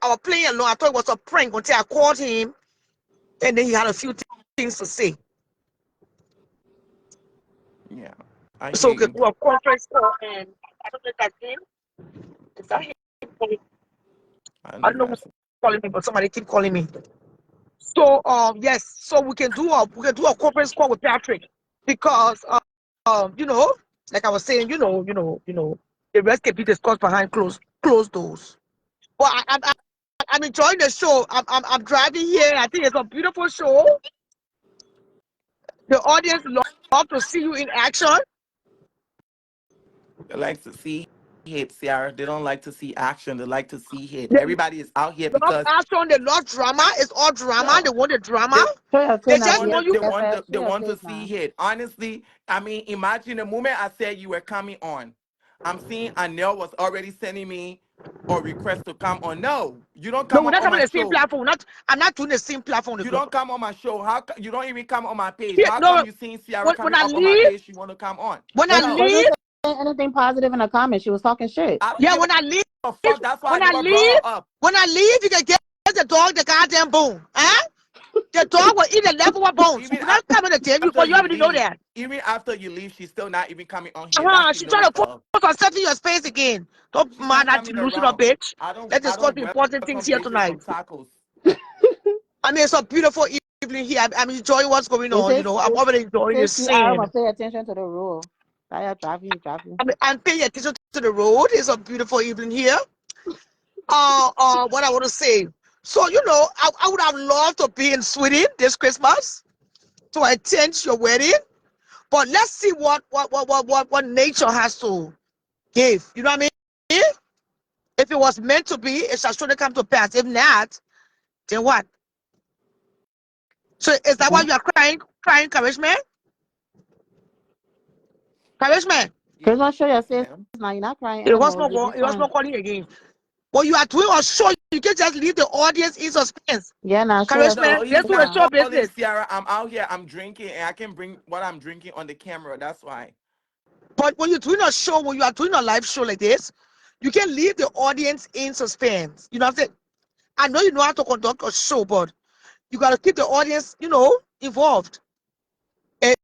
was playing along. I thought it was a prank until I called him, and then he had a few things to say. Yeah. I So hear we could you. do a conference call, and I don't know if that's him. Is that him? I I know don't know who's that's calling me, but somebody keep calling me. So yes, so we can do a conference call with Patrick because like I was saying, the rest can be discussed behind closed doors. But I'm enjoying the show. I'm driving here. I think it's a beautiful show. The audience love to see you in action. they like to see hate, Sarah. They don't like to see action. They like to see hate. They Everybody is out here love because action. They love drama. It's all drama. yeah, They want the drama. they Show your They face now, just want you. BFF. Show they your want to face see now. hate. Honestly, I mean, imagine the moment I said you were coming on. I'm seeing Anel was already sending me a request to come on. No, you don't No, come we're on, not on coming my to the same show. platform. I'm not doing the same platform. You don't come on my show. You don't even come on my page? Yeah, How come no, you seeing Ciara when coming I up on my leave, page? You want to come on? when I No, Wasn't leave, saying anything positive in the comments. She was talking shit. I don't yeah, give when I leave, a fuck. That's why I when I never brought leave, her up. when I leave, you can get the dog the goddamn bone. Huh? The dog will eat the leftover bones. Even We're not coming to tell you, after but you you already know leave, that. even after you leave, she's still not even coming on here. That's She trying to ignorant put of. herself in your space again. Don't She's mind not that coming delusional around. bitch. Let's I discuss don't the important things welcome here bitches tonight. from tacos. I mean, it's a beautiful evening here. I'm enjoying what's going It on. says I'm already enjoying the it says I scene. must pay attention to the rule. I driving, you driving. I'm paying attention to the road. It's a beautiful evening here. What I want to say. So, I would have loved to be in Sweden this Christmas to attend your wedding. But let's see what nature has to give. You know what I mean? If it was meant to be, it shall surely come to pass. If not, then what? So is that why Yeah. you are crying? Crying, encouragement? Encouragement. Christmas, show your Yes, face ma'am. now. You're not crying It was anymore. not You be it was fine. not calling again. What you are doing a show, you can just leave the audience in suspense. Yeah, now show your Encouragement. No, face Let's he's do the not now. show calling business. Ciara. I'm out here. I'm drinking, and I can bring what I'm drinking on the camera. That's why. But when you're doing a show, when you are doing a live show like this, you can leave the audience in suspense. You know what I'm saying? I know you know how to conduct a show, but you got to keep the audience, involved. And,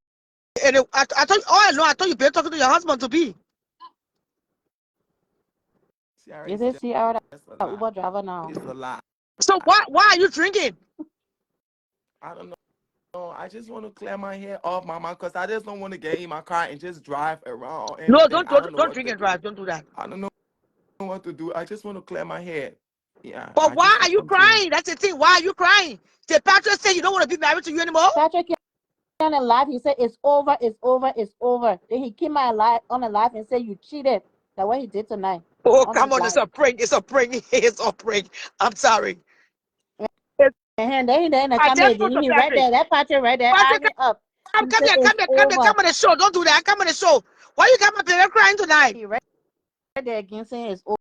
I thought, I thought you've been talking to your husband to be. Ciara You is say see out just a that lie. Uber driver now. It's a lie. So why are you drinking? I don't know. I just want to clear my hair off, mama, because I just don't want to get in my car and just drive around No, anything. don't I don't don't know don't what drink to and do. drive. Don't do that. I don't know what to do. I just want to clear my hair. Yeah, But I just why are said you something. crying? That's the thing. Why are you crying? Did Patrick say you don't want to be married to you anymore? Patrick on a live, he said it's over, it's over, it's over. Then he came out alive on a live and said you cheated. That's what he did tonight Oh, on come this on, it's live. a prank. It's a prank. It's a prank. I'm sorry. It's, And then in the I just comment, spoke then to he right Patrick. there, that Patrick right there, Patrick, arguing up. He come said here, come it's here, come here, over. come on the show. Don't do that. Come on the show. Why you come up here crying tonight? He right there again saying it's over.